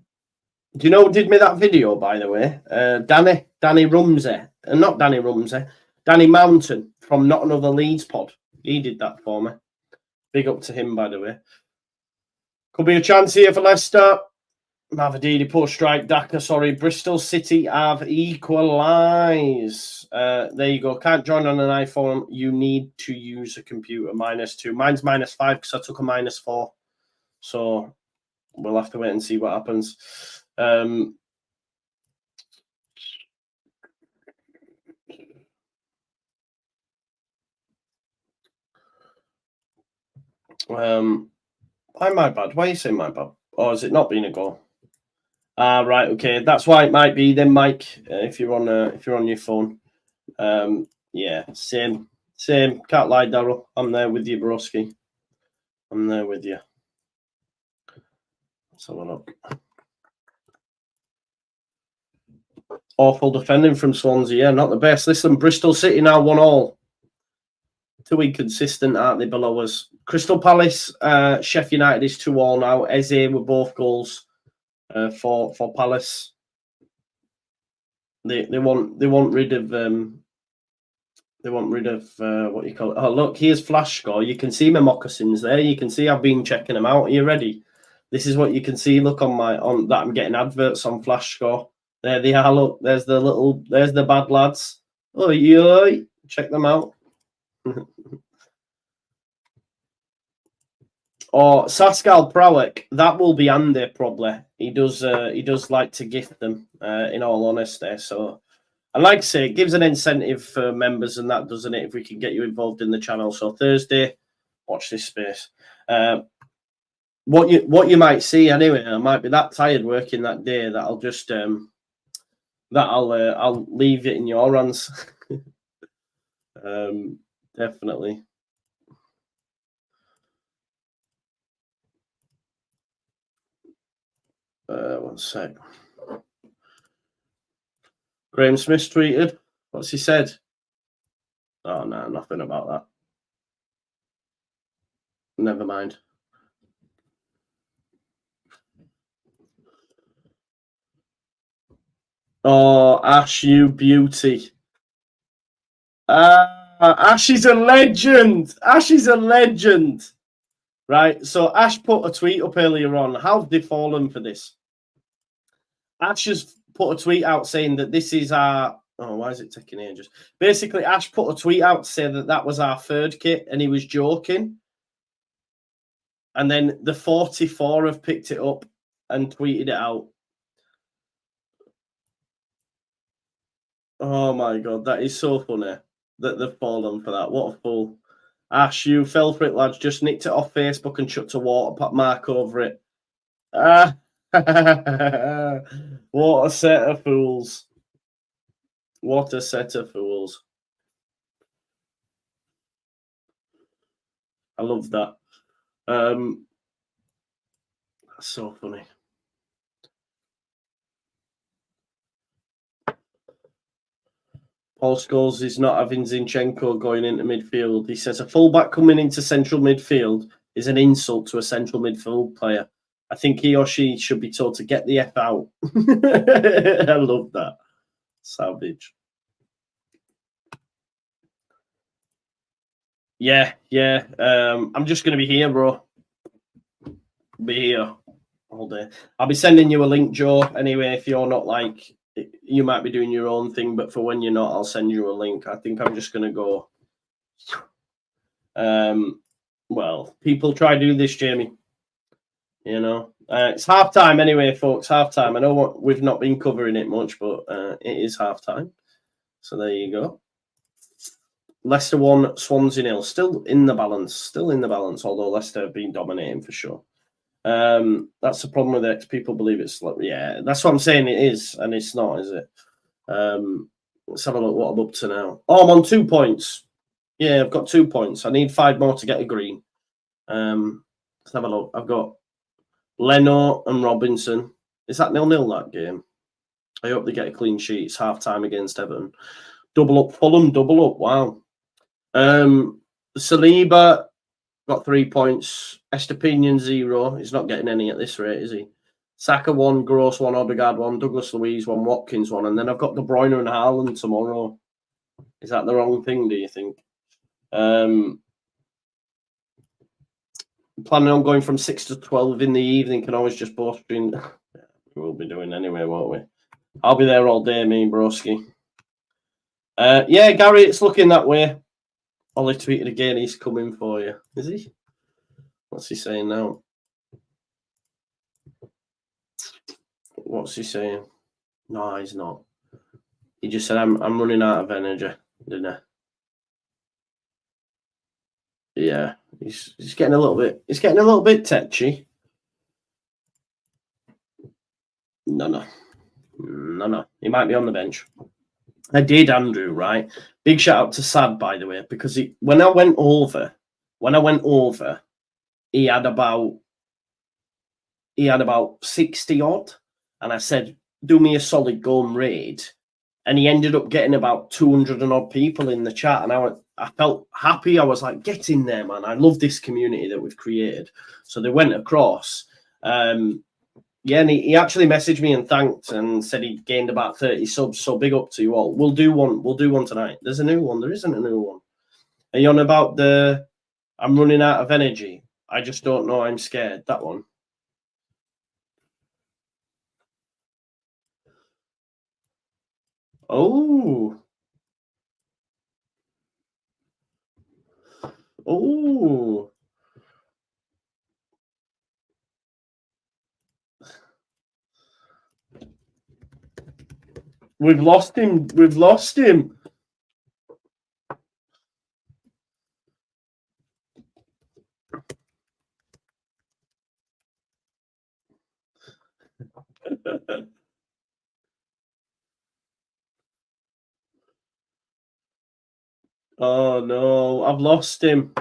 Do you know who did me that video, by the way? Danny Rumsey. Not Danny Rumsey. Danny Mountain from Not Another Leeds pod. He did that for me. Big up to him, by the way. Could be a chance here for Leicester. Mavadidi, poor strike. Daka, sorry. Bristol City have equalised. There you go. Can't join on an iPhone. You need to use a computer. -2. Mine's -5 because I took a -4. So we'll have to wait and see what happens. Why my bad? Why are you saying my bad? Or has it not been a goal? Right, okay. That's why it might be then, Mike. If you're on your phone, yeah, same. Can't lie, Daryl. I'm there with you, broski. I'm there with you. Let's have a look. Awful defending from Swansea. Yeah, not the best. Listen, Bristol City now 1-1. Too inconsistent, aren't they, below us? Crystal Palace, Sheffield United is 2-2 now. Eze with both goals for Palace. They want rid of what you call it. Oh, look, here's flash score. You can see my moccasins there. You can see I've been checking them out. Are you ready? This is what you can see. Look on that. I'm getting adverts on flash score. There they are. Look, there's the bad lads. Oh, check them out. Or Saskal Prowek, that will be Andy probably. He does like to gift them, in all honesty. So, and like I say, it gives an incentive for members and that, doesn't it? If we can get you involved in the channel. So Thursday, watch this space. What you might see anyway, I might be that tired working that day that I'll just I'll leave it in your hands. Definitely. One sec. Graham Smith tweeted. What's he said? Oh no, nothing about that. Never mind. Oh, Ash, you beauty. Ash is a legend. Ash is a legend. Right, so Ash put a tweet up earlier on. How have they fallen for this? Ash has put a tweet out saying that this is our... Oh, why is it taking ages? Basically, Ash put a tweet out to say that was our third kit, and he was joking. And then the 44 have picked it up and tweeted it out. Oh, my God, that is so funny that they've fallen for that. What a fool. Ash, you fell for it, lads. Just nicked it off Facebook and chucked a water mark over it. What a set of fools. What a set of fools. I love that. That's so funny. Paul Scholes is not having Zinchenko going into midfield. He says a fullback coming into central midfield is an insult to a central midfield player. I think he or she should be told to get the F out. I love that. Savage. Yeah. I'm just going to be here, bro. Be here all day. I'll be sending you a link, Joe. Anyway, if you're not like, you might be doing your own thing, but for when you're not, I'll send you a link. I think I'm just going to go. Well, people try to do this, Jamie. You know, it's half time anyway, folks. Half time. I know we've not been covering it much, but it is half time. So there you go. Leicester 1, Swansea 0. Still in the balance. Although Leicester have been dominating for sure. That's the problem with it. People believe it's like, yeah, that's what I'm saying. It is, and it's not, is it? Let's have a look what I'm up to now. Oh, I'm on 2 points. Yeah, I've got 2 points. I need 5 more to get a green. Let's have a look. I've got Leno and Robinson. Is that 0-0 that game? I hope they get a clean sheet. It's half time against Everton. Double up Fulham, double up. Wow. Saliba got 3 points. Estepinian 0. He's not getting any at this rate, is he? Saka 1, Gross 1, Odegaard 1, Douglas Luiz 1, Watkins 1, and then I've got De Bruyne and Haaland tomorrow. Is that the wrong thing, do you think? Planning on going from 6 to 12 in the evening. Can always just both stream. We'll be doing anyway, won't we? I'll be there all day, me and Broski. Yeah, Gary, it's looking that way. Ollie tweeted again, he's coming for you. Is he? What's he saying now? What's he saying? No, he's not. He just said, I'm running out of energy, didn't he? Yeah, he's getting a little bit. He's getting a little bit tetchy. No. He might be on the bench. I did, Andrew. Right. Big shout out to Sad, by the way, because when I went over, he had about 60 odd, and I said, "Do me a solid, go and raid," and he ended up getting about 200 and odd people in the chat, and I felt happy. I was like, "Get in there, man! I love this community that we've created." So they went across. Yeah, and he actually messaged me and thanked and said he gained about 30 subs. So big up to you all. We'll do one tonight. There's a new one. There isn't a new one. Are you on about the I'm running out of energy? I just don't know. I'm scared. That one. Oh. We've lost him. Oh no, I've lost him.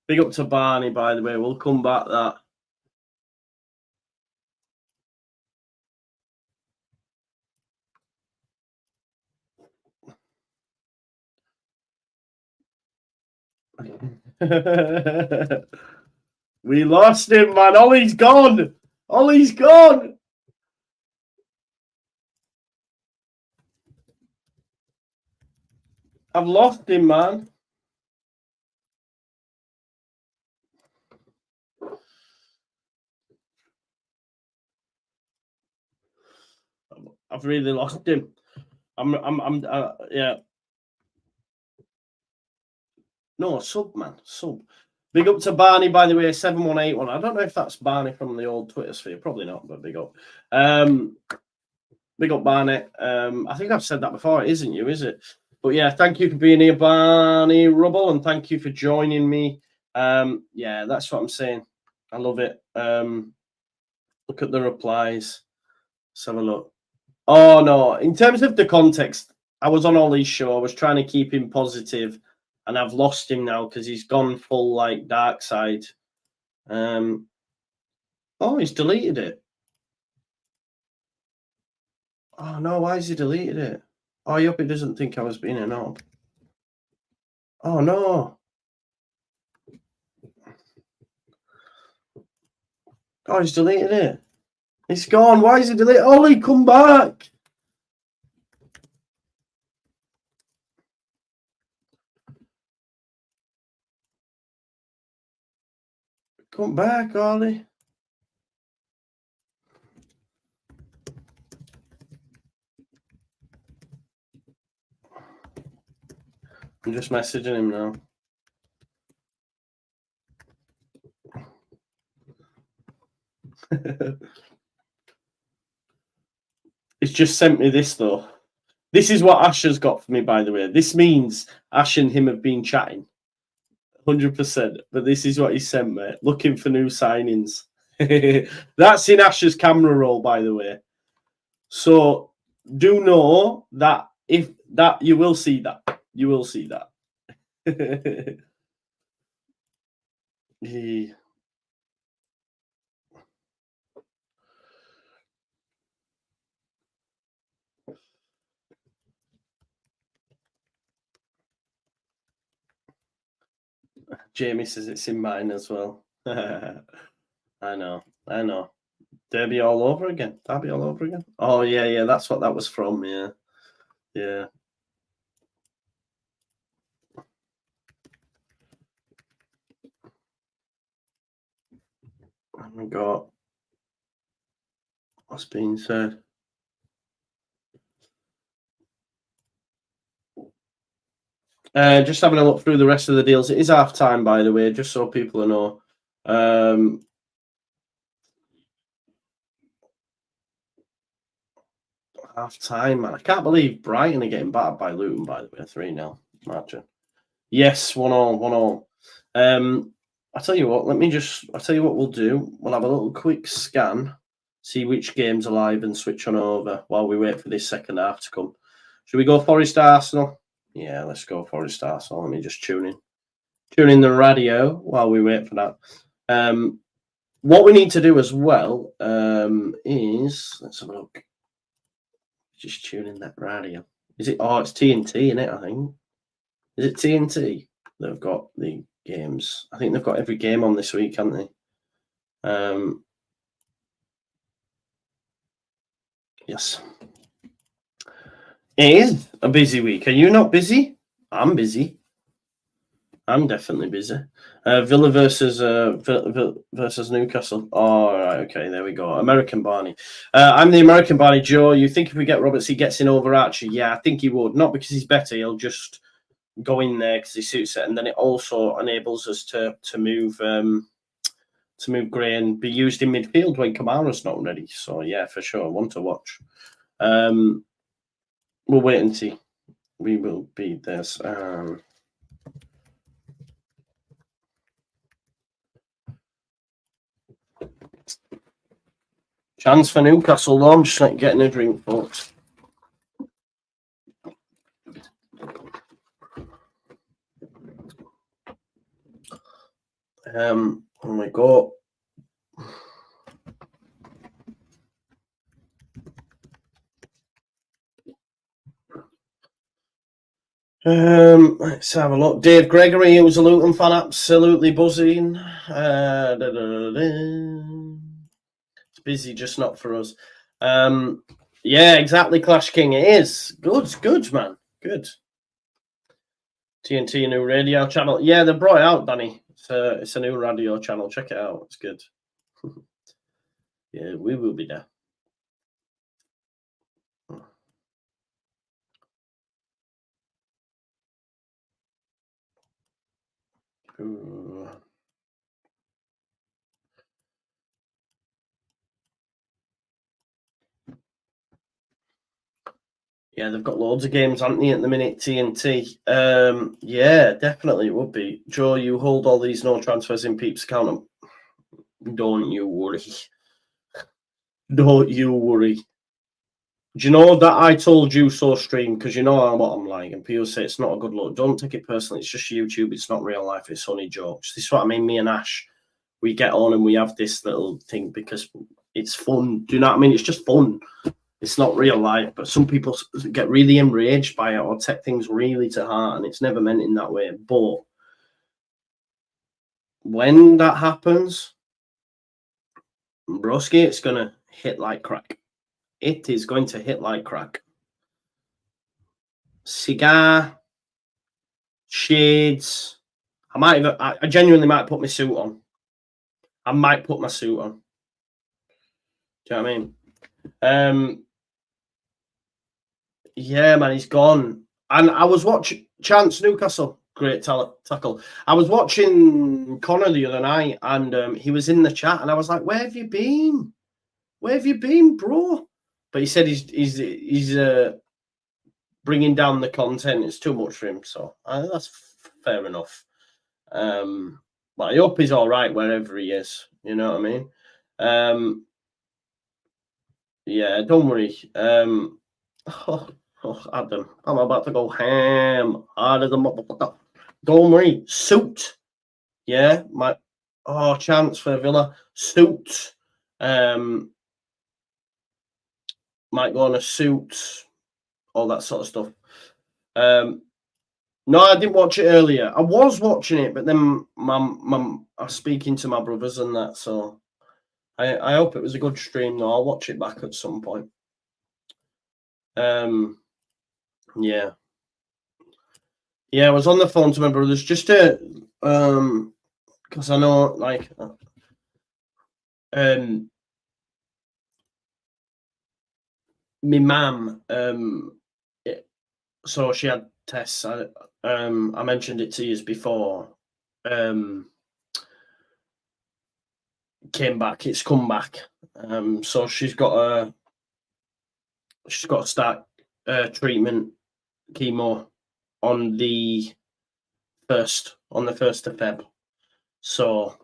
Big up to Barney, by the way. We'll come back that. We lost him, man. Ollie's gone. I've lost him, man. I've really lost him. Yeah. No, sub, man. Sub. Big up to Barney, by the way, 7181. I don't know if that's Barney from the old Twitter sphere. Probably not, but big up. Big up, Barney. I think I've said that before. It isn't you, is it? But yeah, thank you for being here, Barney Rubble, and thank you for joining me. Yeah, that's what I'm saying. I love it. Look at the replies. Let's have a look. Oh, no. In terms of the context, I was on Ollie's show. I was trying to keep him positive, and I've lost him now because he's gone full, like, dark side. Oh, he's deleted it. Oh no, why has he deleted it? Oh, I hope he doesn't think I was being a knob. Oh no. Oh, he's deleted it. It's gone. Why is he deleted? Ollie, come back. Come back, Ollie. I'm just messaging him now. He's just sent me this, though. This is what Ash has got for me, by the way. This means Ash and him have been chatting. 100%. But this is what he sent me. Looking for new signings. That's in Ash's camera roll, by the way. So do know that if that you will see that. You will see that. Jamie says it's in mine as well. I know. Derby all over again. Derby all over again. Oh yeah. That's what that was from. Yeah. And we got what's being said. Just having a look through the rest of the deals. It is half time, by the way, just so people know. Half time, man. I can't believe Brighton are getting battered by Luton, by the way, 3-0. Imagine. Yes, 1-1. I'll tell you what, I'll tell you what we'll do. We'll have a little quick scan, see which game's alive and switch on over while we wait for this second half to come. Should we go Forest Arsenal? Yeah, let's go Forest Arsenal. Let me just tune in the radio while we wait for that. What we need to do as well is, let's have a look. Just tune in that radio. Is it? Oh, it's TNT, isn't it? I think. Is it TNT? They've got the games. I think they've got every game on this week, haven't they? Yes. It is a busy week. Are you not busy? I'm busy. I'm definitely busy. Villa versus Newcastle. Oh, right, okay, there we go. American Barney. I'm the American Barney. Joe, you think if we get Roberts, he gets in over Archie? Yeah, I think he would. Not because he's better. He'll just go in there because he suits it, and then it also enables us to move Gray and be used in midfield when Kamara's not ready. So yeah, for sure, one to watch. We'll wait and see. We will beat this. Chance for Newcastle, though. I'm just like getting a drink, folks. Oh my God. Let's have a look. Dave Gregory, who's a Luton fan, absolutely buzzing. It's busy, just not for us. Yeah, exactly, Clash King. It is. Good, man. Good. TNT, a new radio channel. Yeah, they brought it out, Danny. It's a new radio channel. Check it out. It's good. Yeah, we will be there. Yeah, they've got loads of games, haven't they, at the minute, TNT? Yeah, definitely it would be. Joe, you hold all these no transfers in Peeps account. Don't you worry. Don't you worry. Do you know that I told you so stream? Because you know what I'm like, and people say it's not a good look. Don't take it personally. It's just YouTube. It's not real life. It's only jokes. This is what I mean. Me and Ash, we get on and we have this little thing because it's fun. Do you know what I mean? It's just fun. It's not real life, but some people get really enraged by it or take things really to heart, and it's never meant in that way. But when that happens, broski, it's gonna hit like crack. It is going to hit like crack. Cigar, shades. I genuinely might put my suit on. I might put my suit on. Do you know what I mean? Yeah, man, he's gone. And I was watching Chance Newcastle, great tackle. I was watching Connor the other night, and he was in the chat, and I was like, "Where have you been? Where have you been, bro?" But he said he's bringing down the content. It's too much for him, so that's fair enough. But I hope he's all right wherever he is. You know what I mean? Yeah, don't worry. Adam, I'm about to go ham. Don't worry. Suit. Yeah, chance for Villa. Suit. Might go on a suit. All that sort of stuff. No, I didn't watch it earlier. I was watching it, but then I was speaking to my brothers and that, so I hope it was a good stream. Though I'll watch it back at some point. Yeah, I was on the phone to my brothers just to because I know like my mum so she had tests. I mentioned it to you before. Came back. It's come back. So she's got to start treatment, chemo on the 1st of Feb. So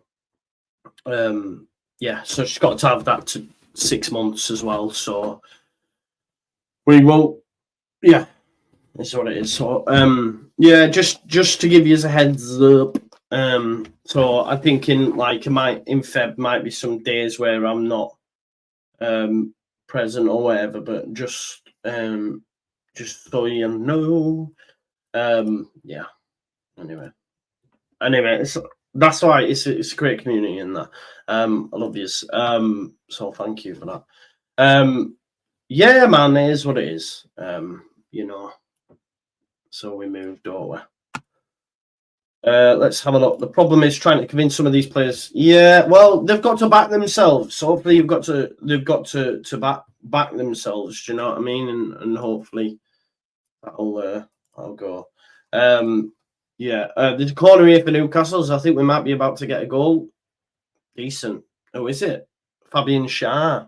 so she's got to have that to 6 months as well. So we will, that's what it is. So just to give you a heads up. So I'm thinking like in Feb might be some days where I'm not present or whatever, but just so you know. Anyway, that's why it's a great community in that. I love you. So thank you for that. Yeah, man, it is what it is. So we moved over. Let's have a look. The problem is trying to convince some of these players. Yeah, well, they've got to back themselves. So hopefully they've got to back themselves. Do you know what I mean? And hopefully I'll go. The corner here for Newcastle's. I think we might be about to get a goal. Decent. Oh, is it? Fabian Shah.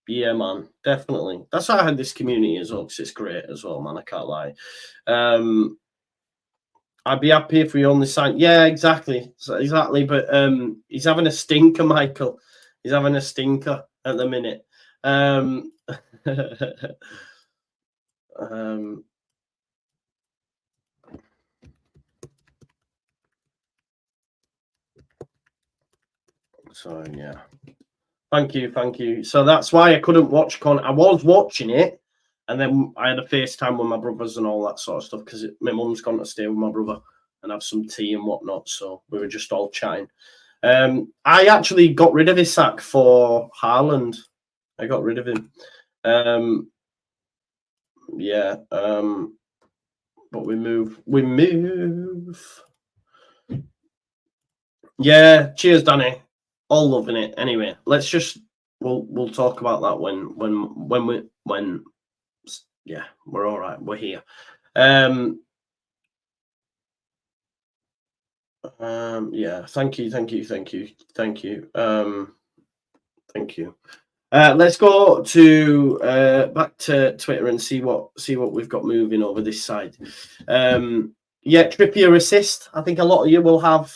Yeah, man, definitely. That's why I had this community as well, because it's great as well, man. I can't lie. I'd be happy if we only signed. Yeah, exactly. But he's having a stinker, Michael. He's having a stinker at the minute. So yeah. Thank you. So that's why I couldn't watch Con. I was watching it, and then I had a FaceTime with my brothers and all that sort of stuff because my mum's gone to stay with my brother and have some tea and whatnot. So we were just all chatting. I actually got rid of Isak for Haaland. I got rid of him. But we move. Yeah, cheers, Danny. All loving it. Anyway, let's just we'll talk about that when we're all right. We're here. Thank you. Let's go to back to Twitter and see what we've got moving over this side. Trippier assist. I think a lot of you will have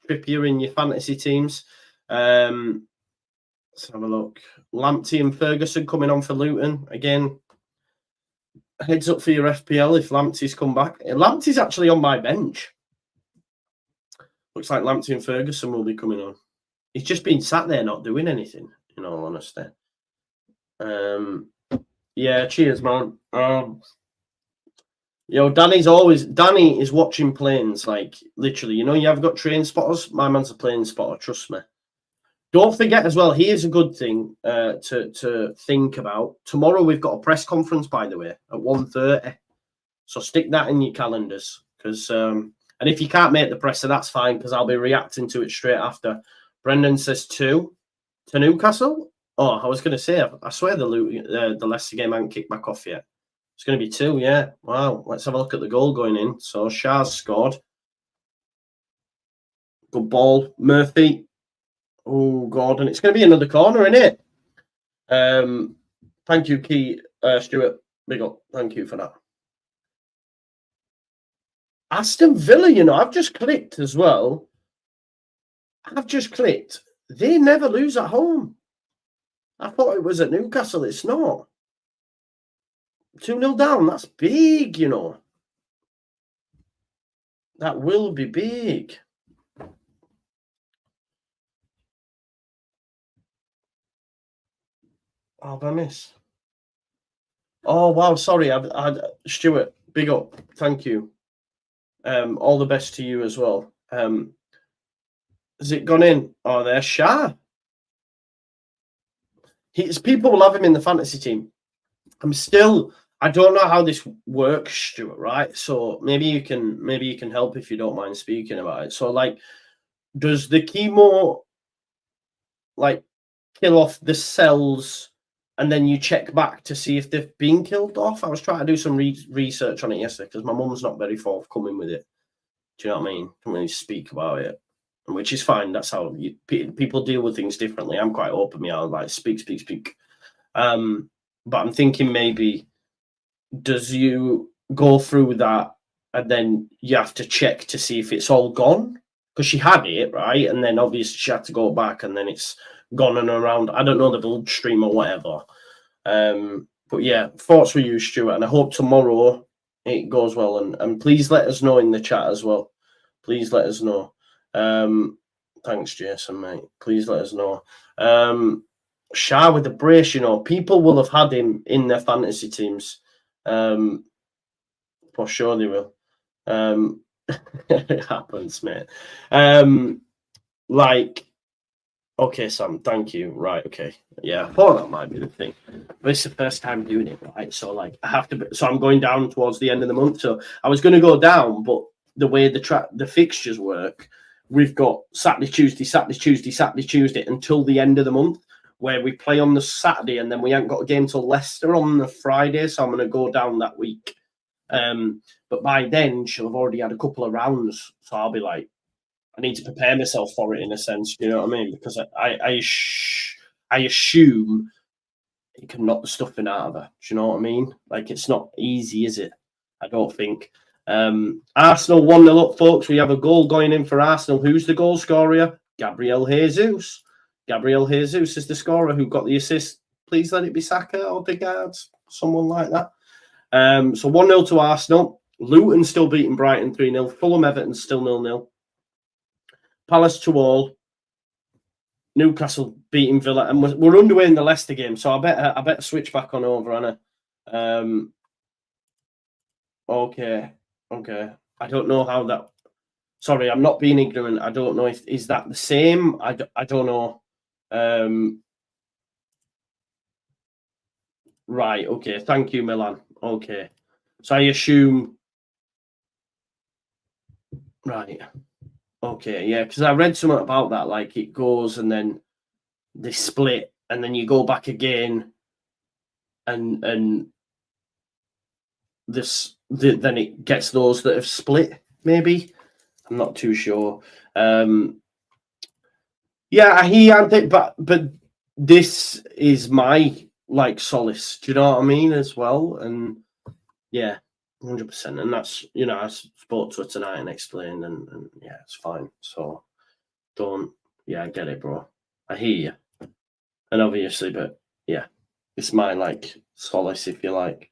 Trippier in your fantasy teams. Let's have a look. Lamptey and Ferguson coming on for Luton again. Heads up for your FPL if Lamptey's come back. Lamptey's actually on my bench. Looks like Lamptey and Ferguson will be coming on. He's just been sat there not doing anything, in all honesty. Yeah, cheers, man. Danny is watching planes, like literally. You have got train spotters. My man's a plane spotter, trust me. Don't forget as well, here's a good thing to think about. Tomorrow we've got a press conference, by the way, at 1:30. So stick that in your calendars. Because and if you can't make the presser, that's fine, because I'll be reacting to it straight after. Brendan says 2 to Newcastle. Oh, I was going to say, I swear the Leicester game hasn't kicked back off yet. It's going to be 2, yeah. Wow. Let's have a look at the goal going in. So Shah's scored. Good ball. Murphy. Oh, Gordon. It's going to be another corner, isn't it? Thank you, Key Stuart. Big up. Thank you for that. Aston Villa, I've just clicked as well. They never lose at home. I thought it was at Newcastle. It's not. 2-0 down. That's big, That will be big. Oh, I miss. Oh, wow. Sorry. I Stuart, big up. Thank you. All the best to you as well. Has it gone in? Oh, there's Shah. People will have him in the fantasy team. I don't know how this works, Stuart, right? So maybe you can help if you don't mind speaking about it. So does the chemo kill off the cells and then you check back to see if they've been killed off? I was trying to do some research on it yesterday because my mum's not very forthcoming with it. Do you know what I mean? Don't really speak about it, which is fine. That's how people deal with things differently. I'm quite open. I'm speak. But I'm thinking maybe, does you go through that and then you have to check to see if it's all gone? Because she had it, right? And then obviously she had to go back and then it's gone and around. I don't know, the bloodstream or whatever. But yeah, thoughts with you, Stuart. And I hope tomorrow it goes well. And please let us know in the chat as well. Please let us know. Thanks, Jason, mate. Please let us know. Shah with the brace, people will have had him in their fantasy teams. For sure they will. It happens, mate. Okay, Sam, thank you. Right, okay. Yeah, I thought that might be the thing. But it's the first time doing it, right? So I have to so I'm going down towards the end of the month. So I was gonna go down, but the way the fixtures work, we've got Saturday, Tuesday until the end of the month, where we play on the Saturday and then we haven't got a game till Leicester on the Friday. So I'm going to go down that week. But by then she'll have already had a couple of rounds. So I'll be I need to prepare myself for it in a sense. You know what I mean? Because I assume it can knock the stuffing out of her. Do you know what I mean? It's not easy, is it? I don't think. Arsenal 1-0 up, folks. We have a goal going in for Arsenal. Who's the goal scorer? Gabriel Jesus. Gabriel Jesus is the scorer who got the assist. Please let it be Saka or Odegaard, someone like that. So 1-0 to Arsenal. Luton still beating Brighton 3-0. Fulham, Everton still 0-0. Palace 2-2. Newcastle beating Villa, and we're underway in the Leicester game. So I better switch back on over, Anna. Okay. I don't know how that. Sorry, I'm not being ignorant. I don't know if is that the same. I don't know. Right. Okay. Thank you, Milan. Okay. So I assume. Right. Okay. Yeah, because I read something about that. It goes and then they split, and then you go back again, and then it gets those that have split. Maybe I'm not too sure. Yeah, I hear it, but this is my solace. Do you know what I mean as well? And yeah, 100%. And that's I spoke to her tonight and explained, and yeah, it's fine. So I get it, bro. I hear you, and obviously, but yeah, it's my solace, if you like.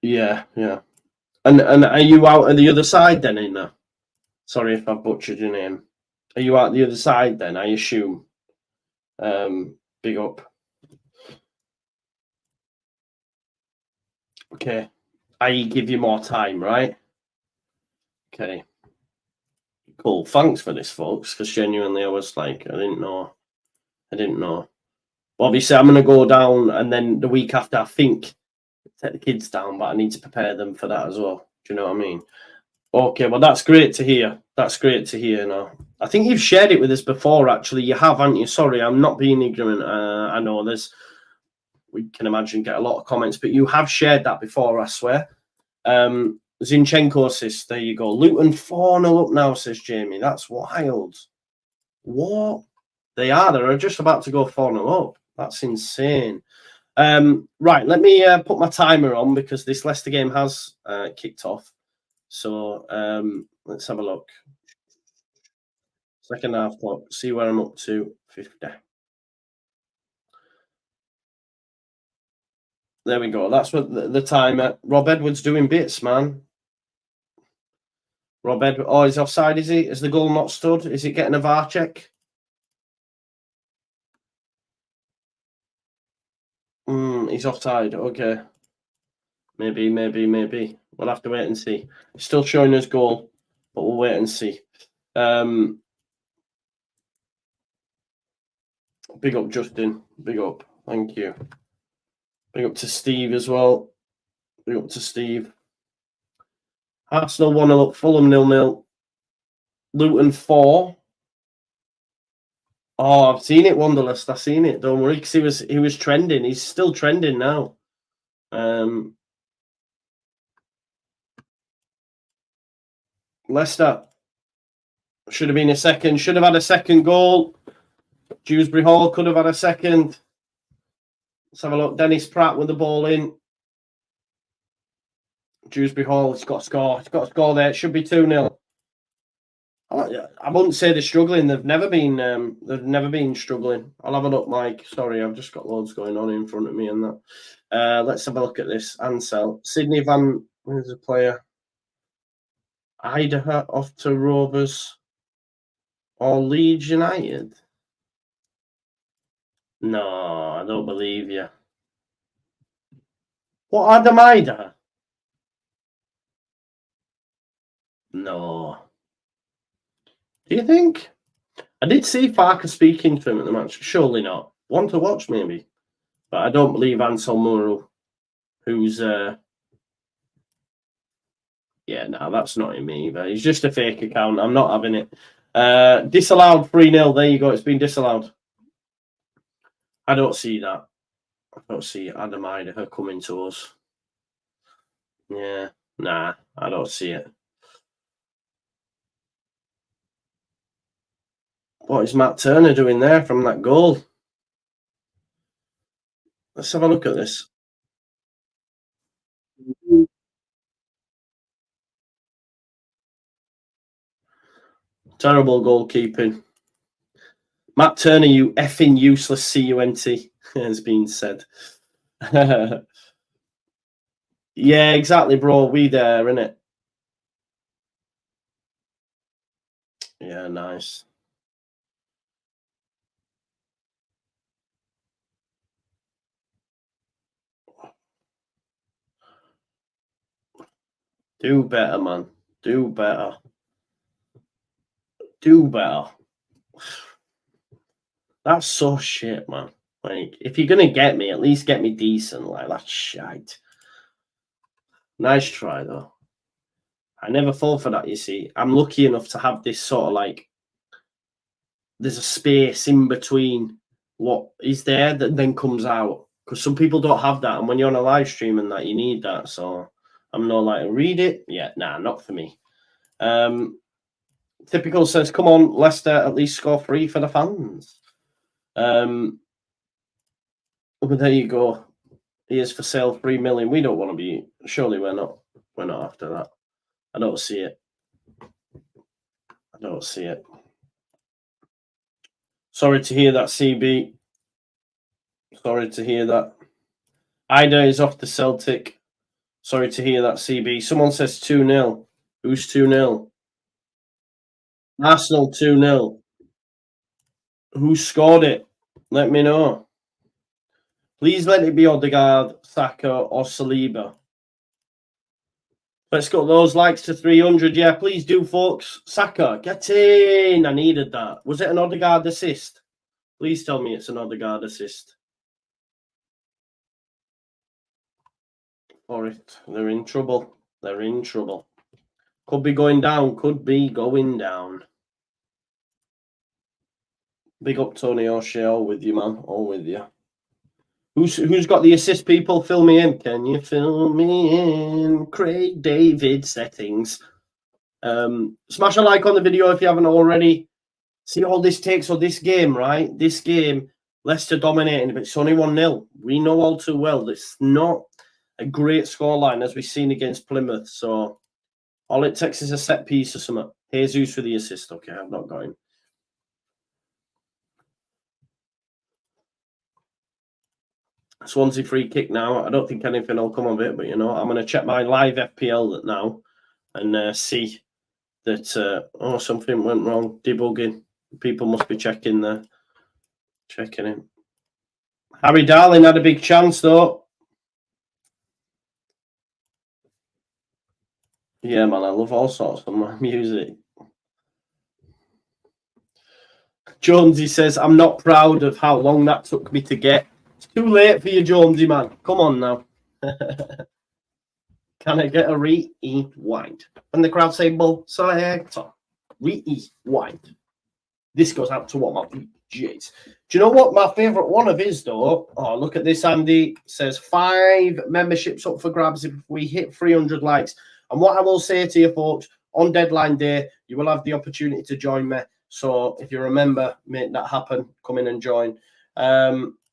Yeah. And are you out on the other side then, Ina? Sorry if I've butchered your name. Are you out the other side then, I assume? Big up. Okay. I give you more time, right? Okay. Cool. Thanks for this, folks, because genuinely I was like, I didn't know. Obviously, I'm going to go down, and then the week after, I think, take the kids down, but I need to prepare them for that as well. Do you know what I mean? Okay, well, that's great to hear. That's great to hear now. I think you've shared it with us before, actually. You have, haven't you? Sorry, I'm not being ignorant. I know we can imagine, get a lot of comments, but you have shared that before, I swear. Zinchenko assist, there you go. Luton 4-0 up now, says Jamie. That's wild. What? They're just about to go 4-0 up. That's insane. Right, let me put my timer on because this Leicester game has kicked off. So let's have a look. Second half clock, see where I'm up to. 50. There we go. That's what the timer. Rob Edwards doing bits, man. Rob Edwards. Oh, he's offside, is he? Is the goal not stood? Is it getting a VAR check? He's offside. Okay. Maybe. We'll have to wait and see. It's still showing us goal, but we'll wait and see. Big up, Justin. Big up. Thank you. Big up to Steve as well. Big up to Steve. Arsenal 1-0 up, Fulham 0-0. Luton 4. Oh, I've seen it, Wanderlust. I've seen it. Don't worry, because he was trending. He's still trending now. Leicester should have been a second. Should have had a second goal. Dewsbury-Hall could have had a second. Let's have a look. Dennis Pratt with the ball in. Dewsbury-Hall, it's got to score. It's got to score there. It should be 2-0. I wouldn't say they're struggling. They've never been struggling. I'll have a look, Mike. Sorry, I've just got loads going on in front of me and that. Let's have a look at this. Ansel. Sydney Van, who's the player? Idaho off to Rovers or Leeds United? No, I don't believe you. What, Adam Idaho? No. Do you think? I did see Farker speaking to him at the match. Surely not. One to watch, maybe. But I don't believe Ansel Murrow, who's... Yeah, no, that's not him either. He's just a fake account. I'm not having it. Disallowed 3-0. There you go. It's been disallowed. I don't see that. I don't see Adam Idaho coming to us. Yeah, nah, I don't see it. What is Matt Turner doing there from that goal? Let's have a look at this. Terrible goalkeeping. Matt Turner, you effing useless CUNT, has been said. Yeah, exactly, bro. We there, innit? Yeah, nice. Do better, man. Do better. Do better. That's so shit, man. Like, if you're gonna get me, at least get me decent. Like, that's shite. Nice try, though. I never fall for that, you see. I'm lucky enough to have this sort of like, there's a space in between what is there that then comes out. Because some people don't have that. And when you're on a live stream and that, you need that. So I'm not like, read it. Yeah, nah, not for me. Typical says, come on, Leicester, at least score 3 for the fans. But there you go. He is for sale 3 million. We don't want to be. Surely we're not after that. I don't see it. Sorry to hear that, CB. Sorry to hear that. Ida is off to Celtic. Sorry to hear that, CB. Someone says 2-0. Who's 2-0? Arsenal 2-0. Who scored it? Let me know. Please let it be Odegaard, Saka, or Saliba. Let's get those likes to 300. Yeah, please do, folks. Saka, get in. I needed that. Was it an Odegaard assist? Please tell me it's an Odegaard assist. For it. They're in trouble. They're in trouble. Could be going down. Could be going down. Big up Tony O'Shea. All with you, man. All with you. Who's got the assist, people? Fill me in. Can you fill me in? Craig David settings. Smash a like on the video if you haven't already. See all this takes on this game, right? This game, Leicester dominating, but it's only 1-0. We know all too well it's not a great scoreline as we've seen against Plymouth. So all it takes is a set piece or something. Jesus for the assist. Okay, I've not got him. Swansea free kick now. I don't think anything will come of it, but you know, I'm going to check my live FPL now and see that something went wrong. Debugging. People must be checking in. Harry Darling had a big chance though. Yeah, man, I love all sorts of my music. Jonesy says, I'm not proud of how long that took me to get. It's too late for you, Jonesy, man. Come on now. Can I get a rewind? When the crowd say bull selector, rewind. This goes out to what my PJs. Do you know what my favourite one of is, though? Oh, look at this, Andy. It says 5 memberships up for grabs if we hit 300 likes. And what I will say to you, folks, on deadline day, you will have the opportunity to join me. So if you remember, make that happen. Come in and join.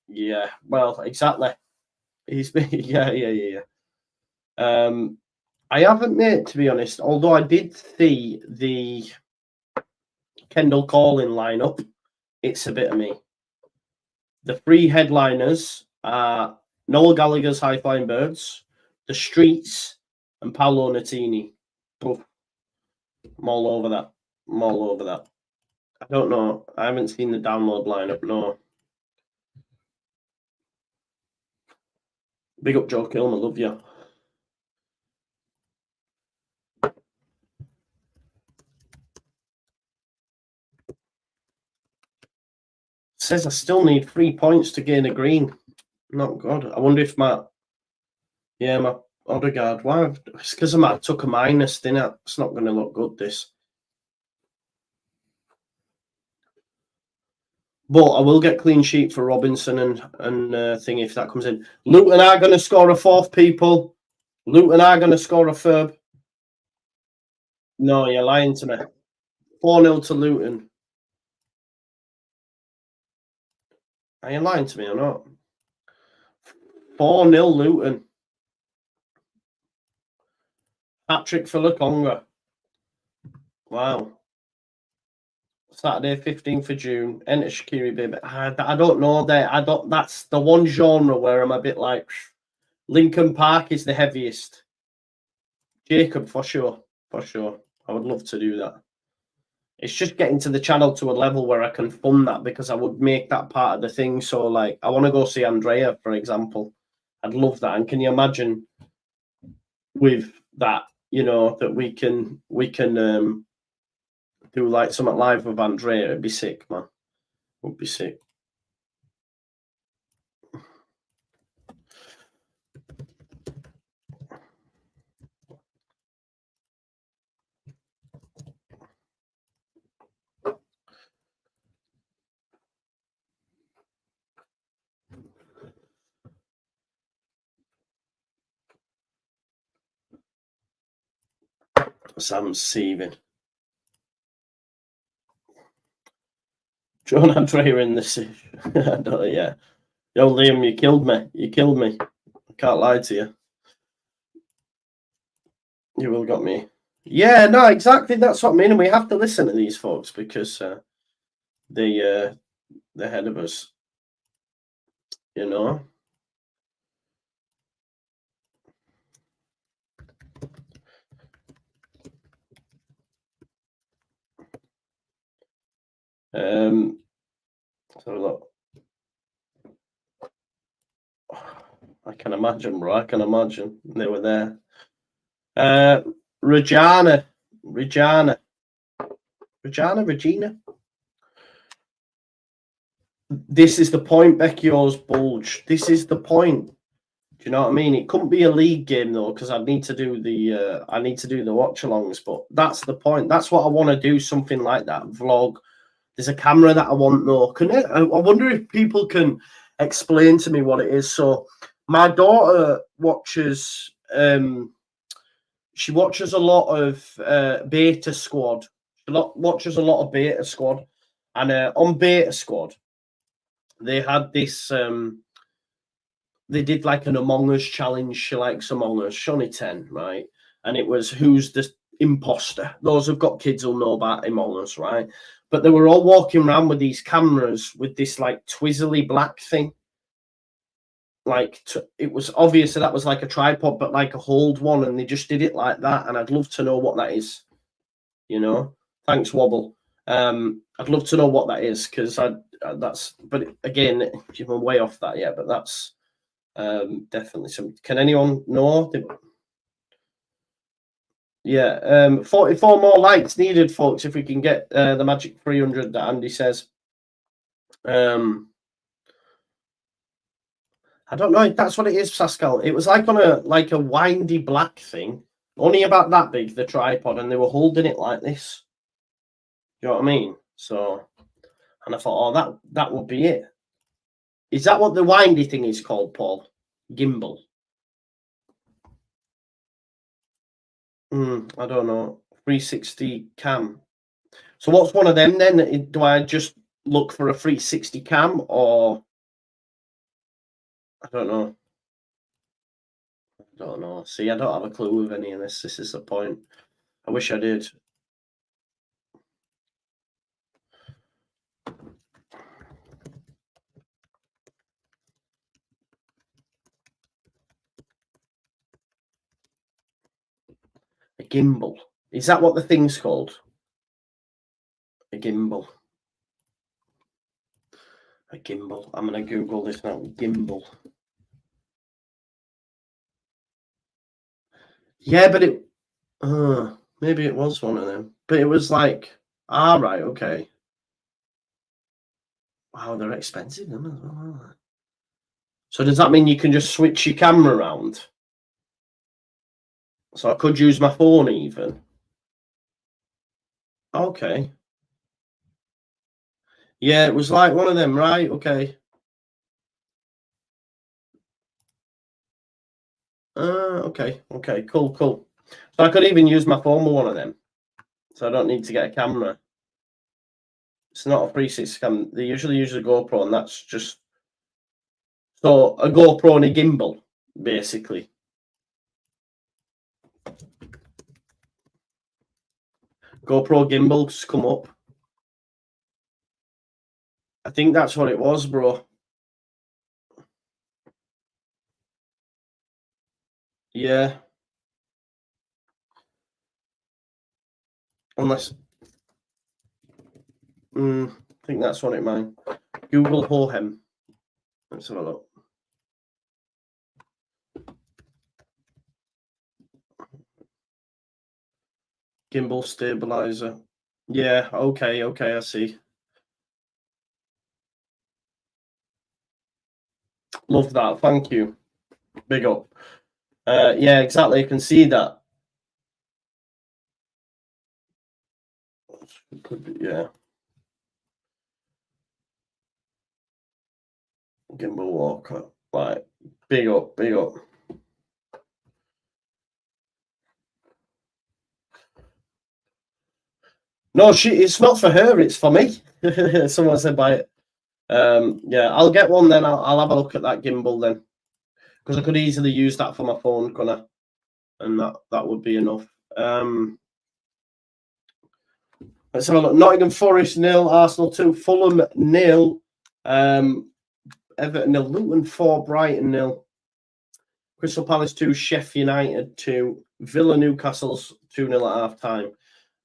Yeah, well, exactly. Yeah. I haven't, mate, to be honest, although I did see the Kendall Calling lineup. It's a bit of me. The 3 headliners are Noel Gallagher's High Flying Birds, The Streets, and Paolo Nutini. Oof. I'm all over that. I don't know. I haven't seen the download lineup, no. Big up Joe Kilmer, love you. Says I still need 3 points to gain a green. Not good. I wonder if my Odegaard. Why? It's because I took a minus, didn't it? It's not going to look good, this. But I will get clean sheet for Robinson and thing if that comes in. Luton are going to score a 4th, people. Luton are going to score a 3rd. No, you're lying to me. 4-0 to Luton. Are you lying to me or not? 4-0 Luton. Hat-trick for Lukonga. Wow. Saturday, 15th of June. Enter Shaqiri, baby. I don't know that. That's the one genre where I'm a bit like Lincoln Park is the heaviest. Jacob, for sure. I would love to do that. It's just getting to the channel to a level where I can fund that because I would make that part of the thing. So, like, I want to go see Andrea, for example. I'd love that. And can you imagine with that, you know, that we can do like something live with Andrea? It'd be sick, man. It would be sick. Sam's seething. John Andrea in the siege. Yeah. Yo, Liam, you killed me. I can't lie to you. You will got me. Yeah, no, exactly. That's what I mean. And we have to listen to these folks because they're ahead of us. You know. So look, I can imagine, bro. I can imagine they were there. Regina. This is the point, Becchio's bulge. This is the point. Do you know what I mean? It couldn't be a league game though, because I need to do the watch-alongs. But that's the point. That's what I want to do. Something like that vlog. There's a camera that I want though. I wonder if people can explain to me what it is. So my daughter watches. She watches a lot of Beta Squad. Watches a lot of Beta Squad, and on Beta Squad, they had this. They did like an Among Us challenge. She likes Among Us. She's only 10, right? And it was who's the imposter. Those who've got kids will know about Among Us, right? But they were all walking around with these cameras with this like twizzly black thing. Like it was obvious that was like a tripod, but like a hold one, and they just did it like that. And I'd love to know what that is. You know, thanks, Wobble. I'd love to know what that is because that's. But again, you're way off that, yeah. But that's definitely some. Can anyone know? Yeah, 44 more likes needed, folks. If we can get the magic 300 that Andy says. I don't know if that's what it is, Pascal. It was like on a windy black thing, only about that big, the tripod, and they were holding it like this. You know what I mean? So, and I thought, oh, that would be it. Is that what the windy thing is called, Paul? Gimbal. I don't know. 360 cam. So what's one of them then? Do I just look for a 360 cam or? I don't know. See, I don't have a clue with any of this. This is the point. I wish I did. A gimbal. Is that what the thing's called? A gimbal. A gimbal. I'm going to Google this now. Gimbal. Yeah, but it... maybe it was one of them. But it was like... right, okay. Wow, they're expensive, them as well. So does that mean you can just switch your camera around? So I could use my phone even? Okay. Yeah, it was like one of them, right? Okay. Okay, cool. So I could even use my phone with one of them. So I don't need to get a camera. It's not a 360 cam. They usually use a GoPro, and that's just... So a GoPro and a gimbal, basically. GoPro gimbals come up. I think that's what it was, bro. Yeah. Unless... I think that's what it meant. Google Hohem. Let's have a look. Gimbal stabilizer. Yeah, okay, I see. Love that. Thank you. Big up. Yeah, exactly. You can see that. Could be, yeah. Gimbal Walker. Like, big up. No, it's not for her, it's for me. Someone said buy it. Yeah, I'll get one then. I'll have a look at that gimbal then. Because I could easily use that for my phone, couldn't I? And that would be enough. Let's have a look. Nottingham Forest 0, Arsenal 2, Fulham 0, Everton 0, Luton 4, Brighton 0, Crystal Palace 2, Sheffield United 2, Villa Newcastle's 2-0 at half time,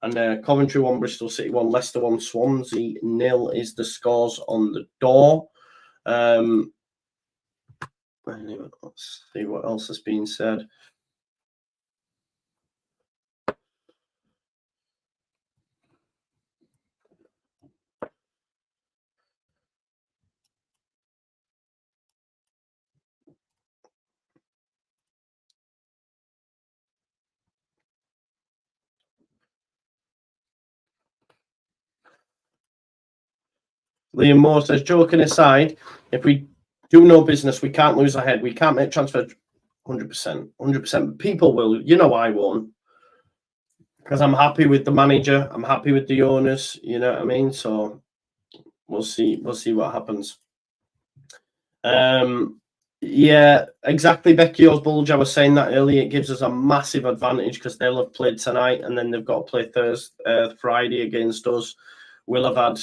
And Coventry 1, Bristol City 1, Leicester 1, Swansea 0 is the scores on the door. Let's see what else has been said. Liam Moore says, joking aside, if we do no business, we can't lose our head. We can't make transfers. 100%. 100%. People will. You know I won't. Because I'm happy with the manager. I'm happy with the owners. You know what I mean? So we'll see. We'll see what happens. Yeah, exactly. Becky Osbulge, I was saying that earlier. It gives us a massive advantage because they'll have played tonight and then they've got to play Friday against us. We'll have had...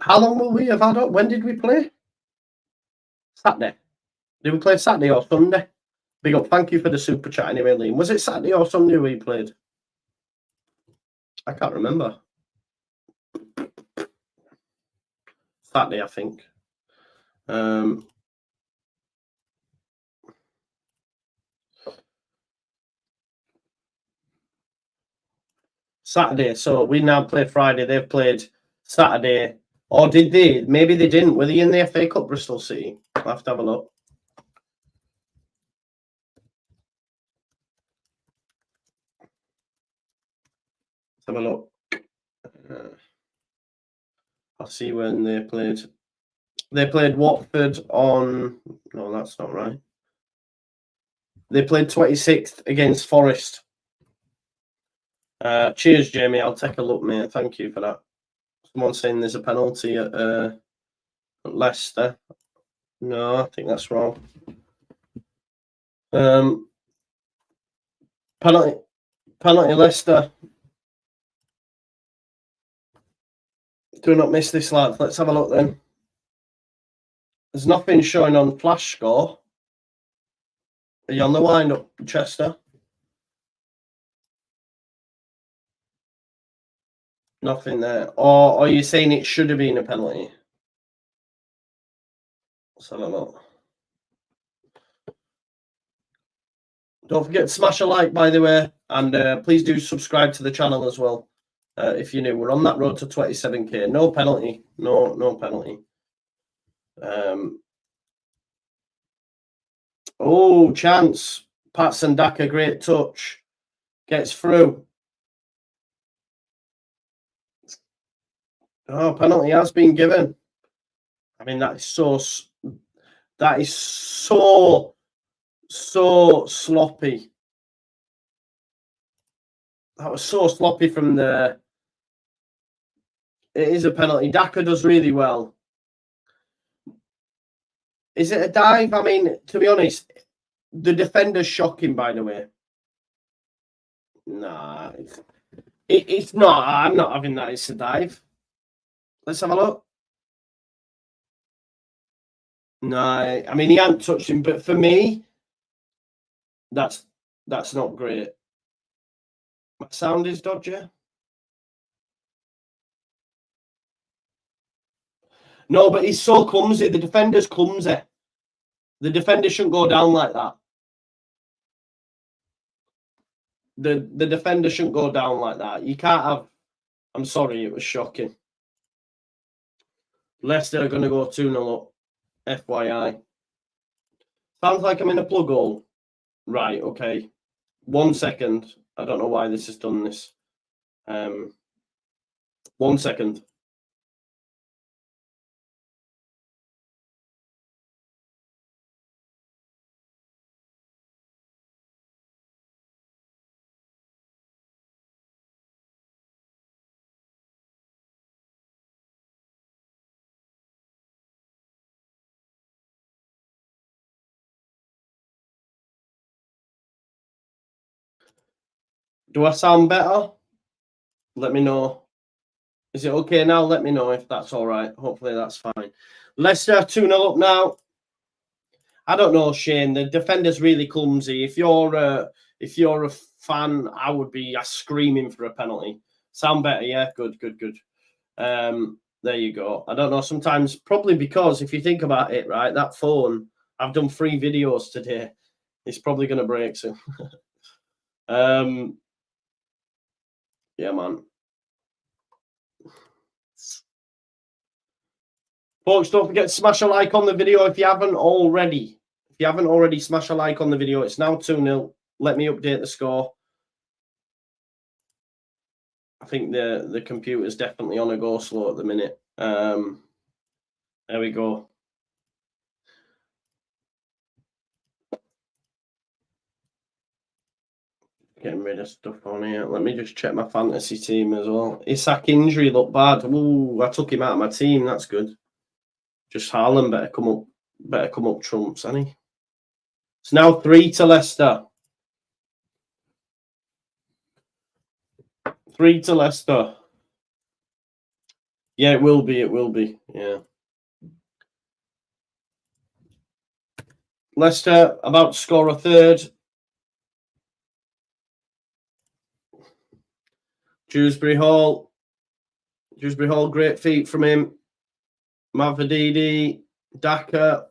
how long will we have had up? When did we play? Saturday. Did we play Saturday or Sunday? Big up. Thank you for the super chat anyway, Liam. Was it Saturday or Sunday we played? I can't remember. Saturday, I think. Saturday. So we now play Friday. They've played Saturday. Or did they? Maybe they didn't. Were they in the FA Cup, Bristol City? I'll have to have a look. Let's have a look. I'll see when they played. They played Watford on... No, that's not right. They played 26th against Forest. Cheers, Jamie. I'll take a look, mate. Thank you for that. Someone's saying there's a penalty at Leicester. No, I think that's wrong. Penalty Leicester. Do not miss this, lad. Let's have a look then. There's nothing showing on flash score. Are you on the wind-up, Chester? Nothing there. Or are you saying it should have been a penalty? Let's have a look. Don't forget to smash a like, by the way. And please do subscribe to the channel as well. If you're new, we're on that road to 27k. No penalty. No penalty. Oh, chance. Patson Daka, great touch. Gets through. Oh, penalty has been given. I mean, that is so sloppy. That was so sloppy from the... It is a penalty. Daka does really well. Is it a dive? I mean, to be honest, the defender's shocking, by the way. Nah, it's not. I'm not having that. It's a dive. Let's have a look. No, I mean, he hadn't touched him, but for me, that's not great. My sound is dodgy. No, but he's so clumsy. The defender's clumsy. The defender shouldn't go down like that. The defender shouldn't go down like that. You can't have... I'm sorry, it was shocking. Leicester are going to go 2-0 up. FYI. Sounds like I'm in a plug hole. Right, okay. 1 second. I don't know why this has done this. 1 second. Do I sound better? Let me know. Is it okay now? Let me know if that's all right. Hopefully that's fine. Leicester 2-0 up now. I don't know, Shane. The defender's really clumsy. If you're a fan, I would be screaming for a penalty. Sound better? Yeah, good. There you go. I don't know. Sometimes, probably because if you think about it, right, that phone, I've done 3 videos today. It's probably going to break soon. Yeah, man. Folks, don't forget to smash a like on the video if you haven't already. If you haven't already, smash a like on the video. It's now 2-0. Let me update the score. I think the computer's definitely on a go slow at the minute. There we go. Getting rid of stuff on here. Let me just check my fantasy team as well. Isak injury looked bad. Ooh, I took him out of my team. That's good. Just Haaland better come up trumps, hasn't he? It's now 3 to Leicester. 3 to Leicester. Yeah, it will be. It will be. Yeah. Leicester about to score a third. Dewsbury-Hall. Dewsbury-Hall, great feet from him. Mavadidi, Daka.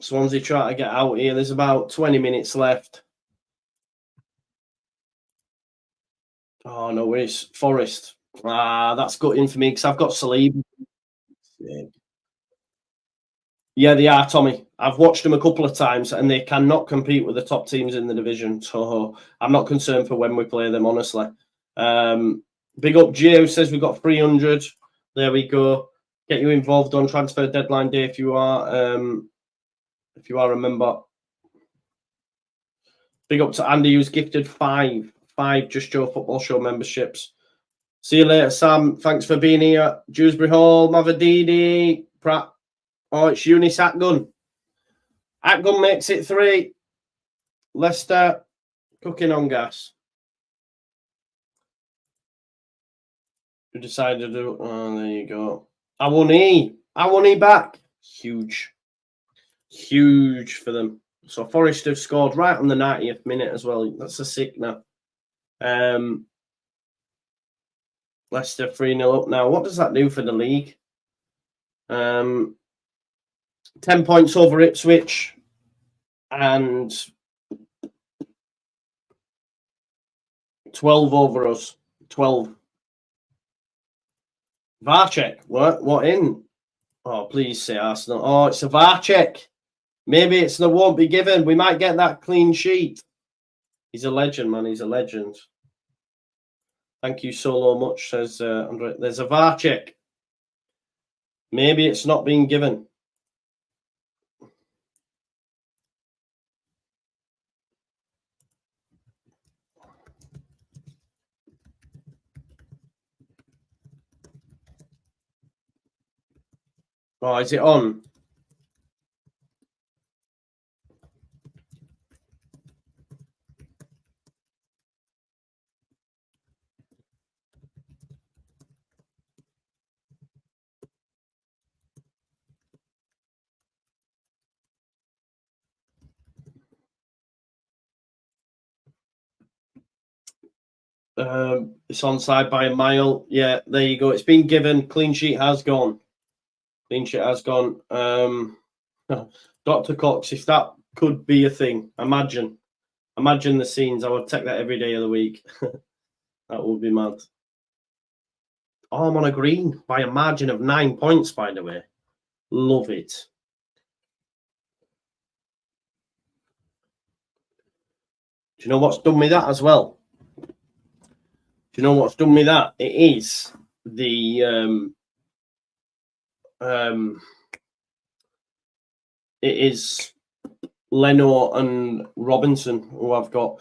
Swansea try to get out here. There's about 20 minutes left. Oh, no, it's Forest. That's gutting for me because I've got Saliba. Yeah, they are, Tommy. I've watched them a couple of times and they cannot compete with the top teams in the division. So I'm not concerned for when we play them, honestly. Big up Jay, who says we've got 300. There we go. Get you involved on transfer deadline day if you are a member. Big up to Andy, who's gifted 5 Just Joe Football Show memberships. See you later, Sam. Thanks for being here. Dewsbury-Hall, Mavadidi, Pratt. Oh, it's Eunice Atgun. Atgun makes it 3. Leicester cooking on gas. We decided to do. Oh, there you go. Awoni back. Huge for them. So Forest have scored right on the 90th minute as well. That's a sickener. Leicester 3-0 up now. What does that do for the league? 10 points over Ipswich and 12 over us. 12. Varchek. What in? Oh, please say Arsenal. Oh, it's a Varchek. Maybe it's the won't be given. We might get that clean sheet. He's a legend, man. He's a legend. Thank you so much, says Andre. There's a Varchek. Maybe it's not being given. Oh, is it on? It's onside by a mile. Yeah, there you go. It's been given. Clean sheet has gone. Clean sheet has gone. Dr. Cox, if that could be a thing, imagine the scenes. I would take that every day of the week. That would be mad. Oh, I'm on a green by a margin of 9 points, by the way. Love it. Do you know what's done me that as well? Do you know what's done me that? It is the it is Leno and Robinson who I've got.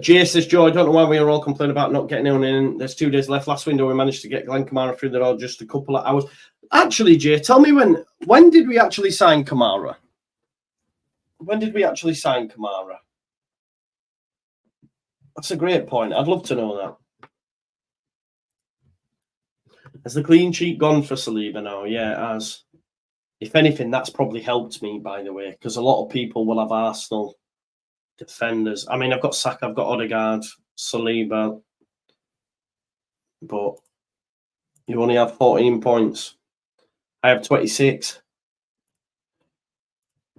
Jay says, Joe, I don't know why we are all complaining about not getting on in. There's 2 days left. Last window we managed to get Glenn Kamara through the door just a couple of hours. Actually, Jay, tell me when did we actually sign Kamara? When did we actually sign Kamara? That's a great point. I'd love to know that. Has the clean sheet gone for Saliba now? Yeah, it has. If anything, that's probably helped me, by the way, because a lot of people will have Arsenal defenders. I mean, I've got Saka, I've got Odegaard, Saliba, but you only have 14 points. I have 26.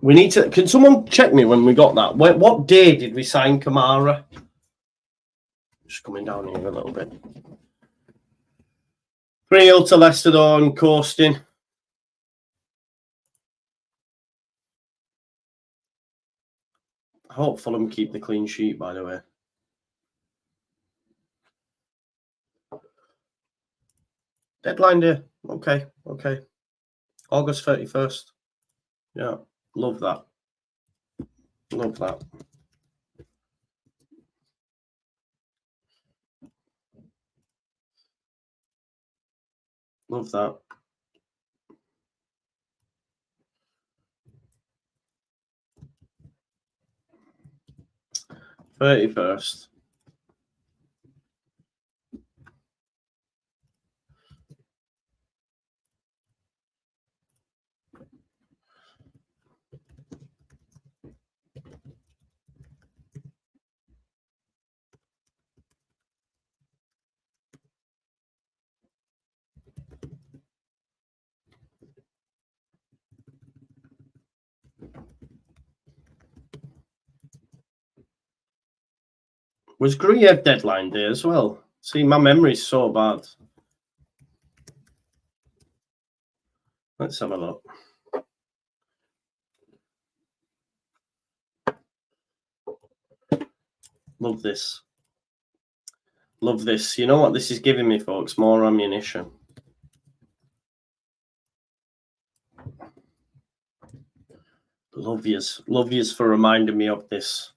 We need to... Can someone check me when we got that? What day did we sign Kamara? Just coming down here a little bit. 3-0 to Leicester, though, and coasting. I hope Fulham keep the clean sheet, by the way. Deadline day. Okay. August 31st. Yeah, love that. Love that. Love that. First. Was Gruyere deadline day as well? See, my memory's so bad. Let's have a look. Love this. Love this. You know what this is giving me, folks? More ammunition. Love yous. Love yous for reminding me of this.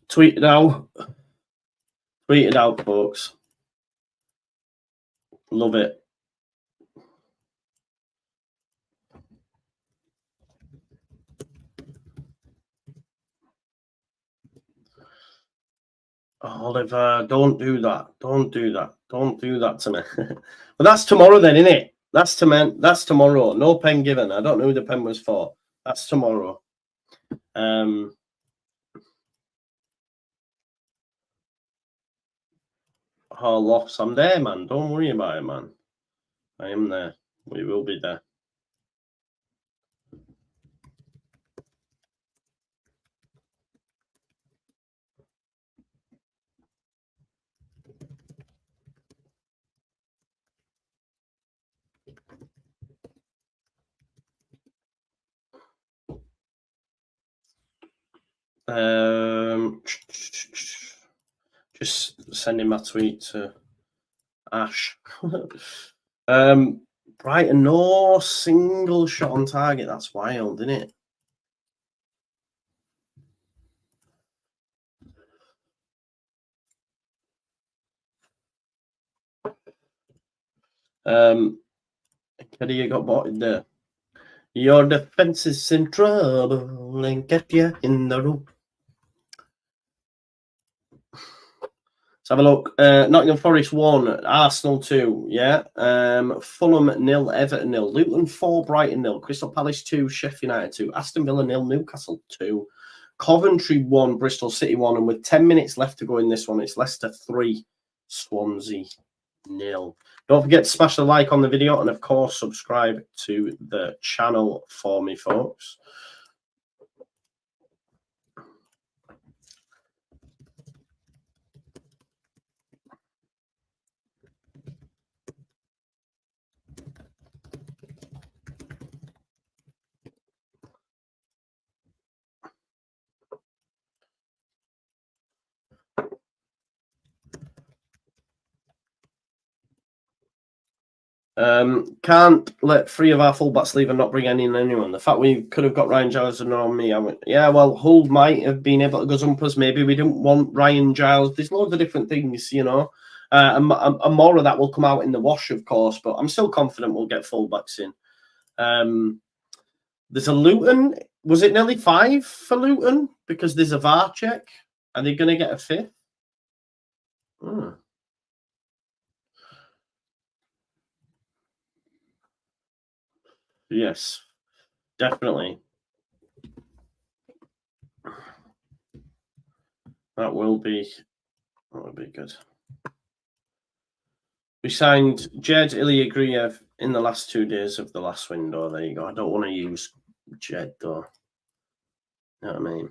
Tweet it out. Tweet it out, folks. Love it. Oliver, don't do that. Don't do that. Don't do that to me. But that's tomorrow then, isn't it? That's tomorrow. No pen given. I don't know who the pen was for. That's tomorrow. Oh, loss. I'm there, man. Don't worry about it, man. I am there. We will be there. Just sending my tweet to Ash. Brighton, no single shot on target. That's wild, isn't it? You got botted there. Your defense is in trouble and get you in the room. Let's have a look. Nottingham Forest 1, Arsenal 2. Yeah. Fulham 0, Everton 0, Luton 4, Brighton 0, Crystal Palace 2, Sheffield United 2, Aston Villa 0, Newcastle 2, Coventry 1, Bristol City 1, and with 10 minutes left to go in this one, it's Leicester 3, Swansea 0. Don't forget to smash the like on the video and, of course, subscribe to the channel for me, folks. Can't let 3 of our fullbacks leave and not bring anyone. The fact we could have got Ryan Giles and on me, I went, yeah, well, Hull might have been able to gazump us. Maybe we didn't want Ryan Giles. There's loads of different things, you know. And more of that will come out in the wash, of course, but I'm still confident we'll get fullbacks in. There's a Luton Was it nearly 5 for Luton? Because there's a VAR check. Are they going to get a 5th? Yes, definitely. That would be good. We signed Jed Iliagriev in the last 2 days of the last window. There you go. I don't want to use Jed, though. You know what I mean?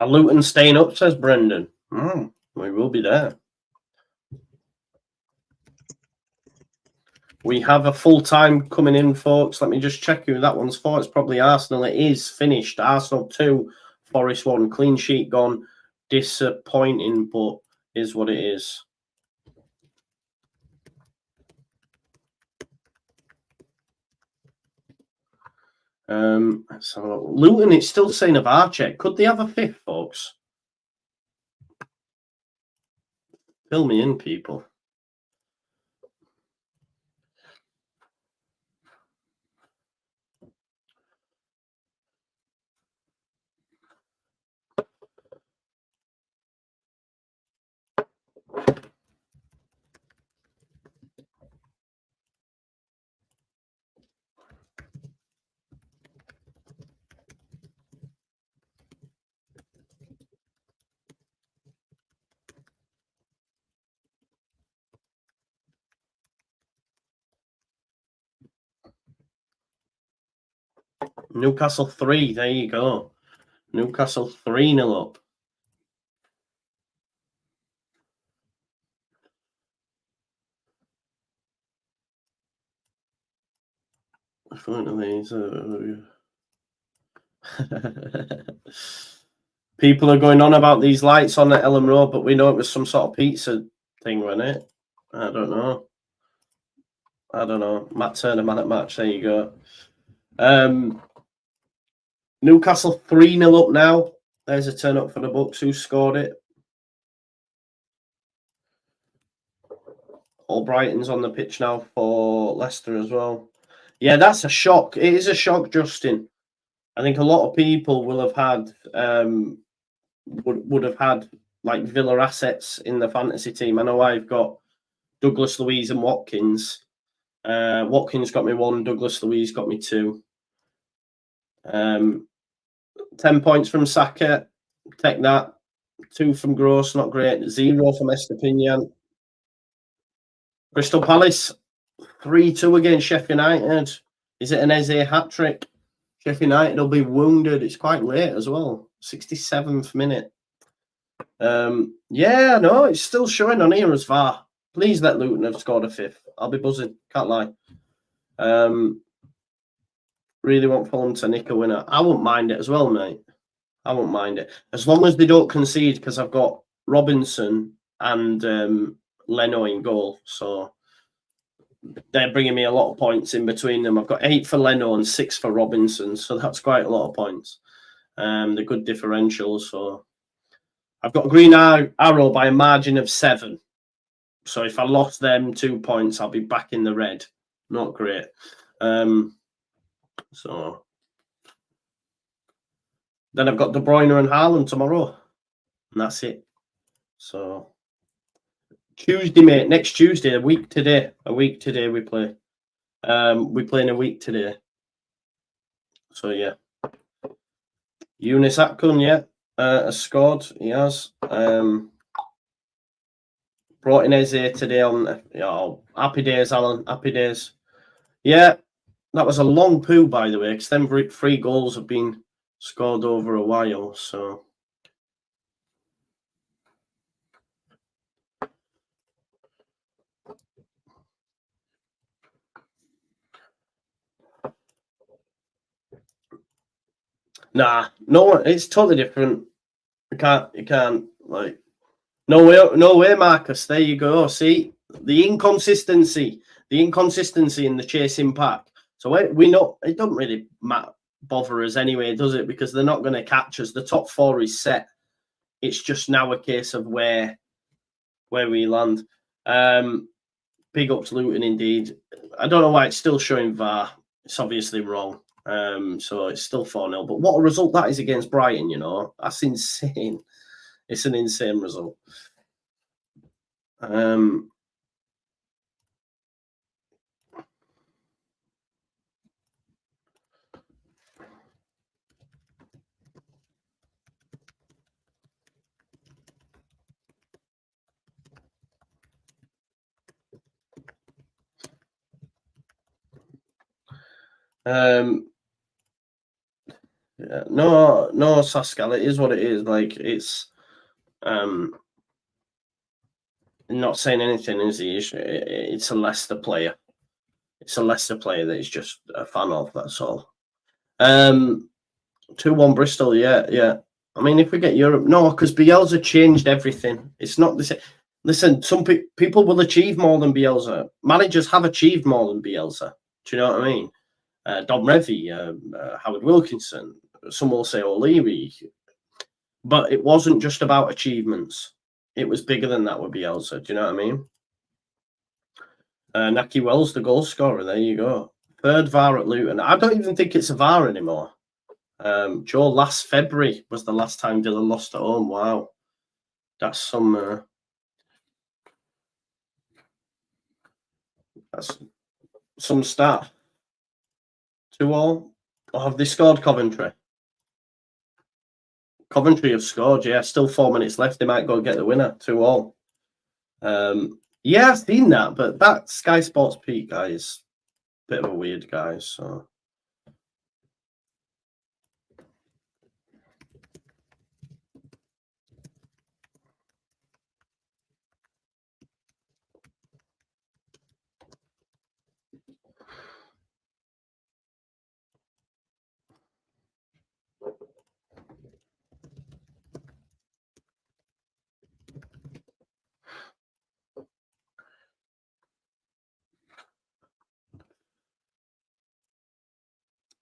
Are Luton staying up, says Brendan. We will be there. We have a full time coming in, folks. Let me just check who that one's for. It's probably Arsenal. It is finished. Arsenal 2, Forest 1. Clean sheet gone. Disappointing, but is what it is. Let's have a look. Luton, it's still saying a VAR check. Could they have a 5th, folks? Fill me in, people. Newcastle 3, there you go. Newcastle 3-0 up. People are going on about these lights on at Ellen Road, but we know it was some sort of pizza thing, wasn't it? I don't know. Matt Turner, man at match. There you go. Newcastle 3-0 up now. There's a turn up for the Bucks. Who scored it? Albrighton's on the pitch now for Leicester as well. Yeah, that's a shock. It is a shock, Justin. I think a lot of people will have had would have had like Villa assets in the fantasy team. I know I've got Douglas Luiz and Watkins. Watkins got me 1, Douglas Luiz got me 2. 10 points from Saka. Take that. 2 from Gross, not great. 0 from Estepinian. Crystal Palace, 3-2 against Sheffield United. Is it an Eze hat-trick? Sheffield United will be wounded. It's quite late as well. 67th minute. Yeah, no, it's still showing on here as VAR. Please let Luton have scored a 5th. I'll be buzzing. Can't lie. Really want Fulham to nick a winner. I won't mind it as well, mate. I won't mind it. As long as they don't concede, because I've got Robinson and Leno in goal. So they're bringing me a lot of points in between them. I've got 8 for Leno and 6 for Robinson. So that's quite a lot of points. They're good differentials. So I've got a green arrow by a margin of 7. So if I lost them 2 points, I'll be back in the red. Not great. So then I've got De Bruyne and Haaland tomorrow. And that's it. So Tuesday, mate. Next Tuesday, a week today we play. We play in a week today. So yeah. Eunice Atkun, yeah. Has scored. He has. Brought in Eze today on happy days, Alan. Happy days. Yeah. That was a long poo, by the way, because them 3 goals have been scored over a while. So nah, no, it's totally different. You can't like no way, Marcus. There you go. See the inconsistency in the chasing pack. So we know it doesn't really bother us anyway, does it? Because they're not going to catch us. The top 4 is set. It's just now a case of where we land. Big up to Luton indeed. I don't know why it's still showing VAR. It's obviously wrong. So it's still 4-0. But what a result that is against Brighton, you know. That's insane. It's an insane result. Yeah, no, Sascal, it is what it is. Like, it's not saying anything is the issue. It's a Leicester player. It's a Leicester player that he's just a fan of, that's all. 2-1 Bristol, yeah. I mean, if we get Europe, no, because Bielsa changed everything. It's not the same. Listen, some people will achieve more than Bielsa. Managers have achieved more than Bielsa. Do you know what I mean? Dom Revie, Howard Wilkinson, some will say O'Leary. But it wasn't just about achievements. It was bigger than that with Bielsa. Do you know what I mean? Naki Wells, the goal scorer. There you go. 3rd VAR at Luton. I don't even think it's a VAR anymore. Joe, last February was the last time Dylan lost at home. Wow. That's some... that's some stat. 2-2. Or have they scored Coventry? Coventry have scored, yeah. Still 4 minutes left. They might go get the winner. 2-2. Yeah, I've seen that, but that Sky Sports Pete guy is a bit of a weird guy, so...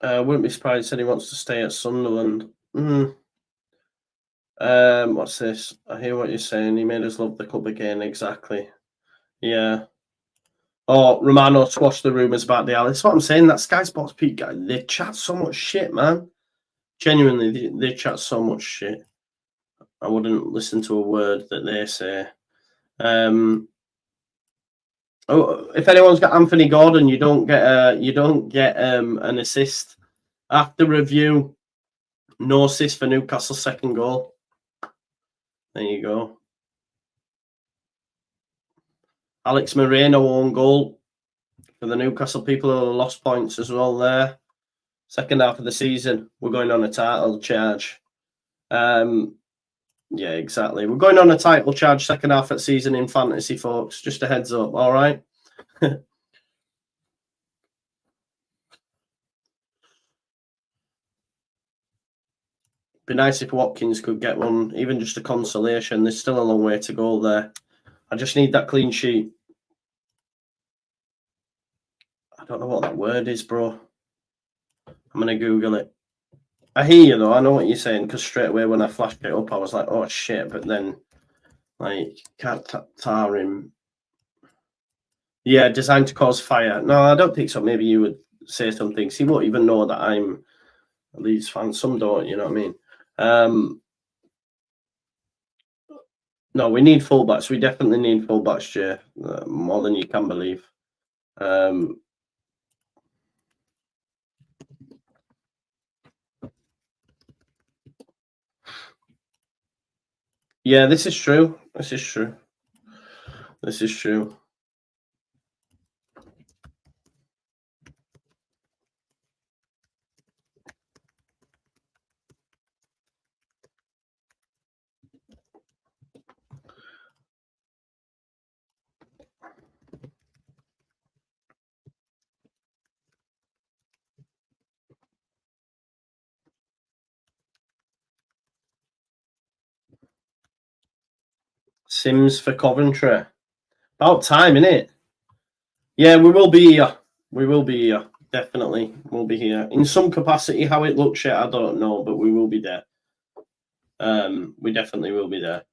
Wouldn't be surprised he said he wants to stay at Sunderland. What's this? I hear what you're saying. He made us love the club again. Exactly. Yeah. Oh, Romano squashed the rumours about the Alice. That's what I'm saying. That Sky Sports Pete guy, they chat so much shit, man. Genuinely, they chat so much shit. I wouldn't listen to a word that they say. Oh, if anyone's got Anthony Gordon, you don't get an assist after review. No assist for Newcastle's 2nd goal. There you go. Alex Moreno own goal for the Newcastle people who lost points as well there. 2nd half of the season, we're going on a title charge. Yeah, exactly. We're going on a title charge 2nd half of the season in fantasy, folks. Just a heads up, all right? Be nice if Watkins could get one, even just a consolation. There's still a long way to go there. I just need that clean sheet. I don't know what that word is, bro. I'm going to Google it. I hear you, though. I know what you're saying, because straight away when I flashed it up, I was like, oh, shit. But then, like, can't tar him. Yeah, designed to cause fire. No, I don't think so. Maybe you would say something. He won't even know that I'm a Leeds fan. Some don't, you know what I mean? No, we need fullbacks. We definitely need fullbacks, Jay. More than you can believe. Yeah, this is true. This is true. This is true. Sims for Coventry. About time, innit? Yeah, we will be here. We will be here. Definitely, we'll be here in some capacity. How it looks yet, I don't know, but we will be there. We definitely will be there.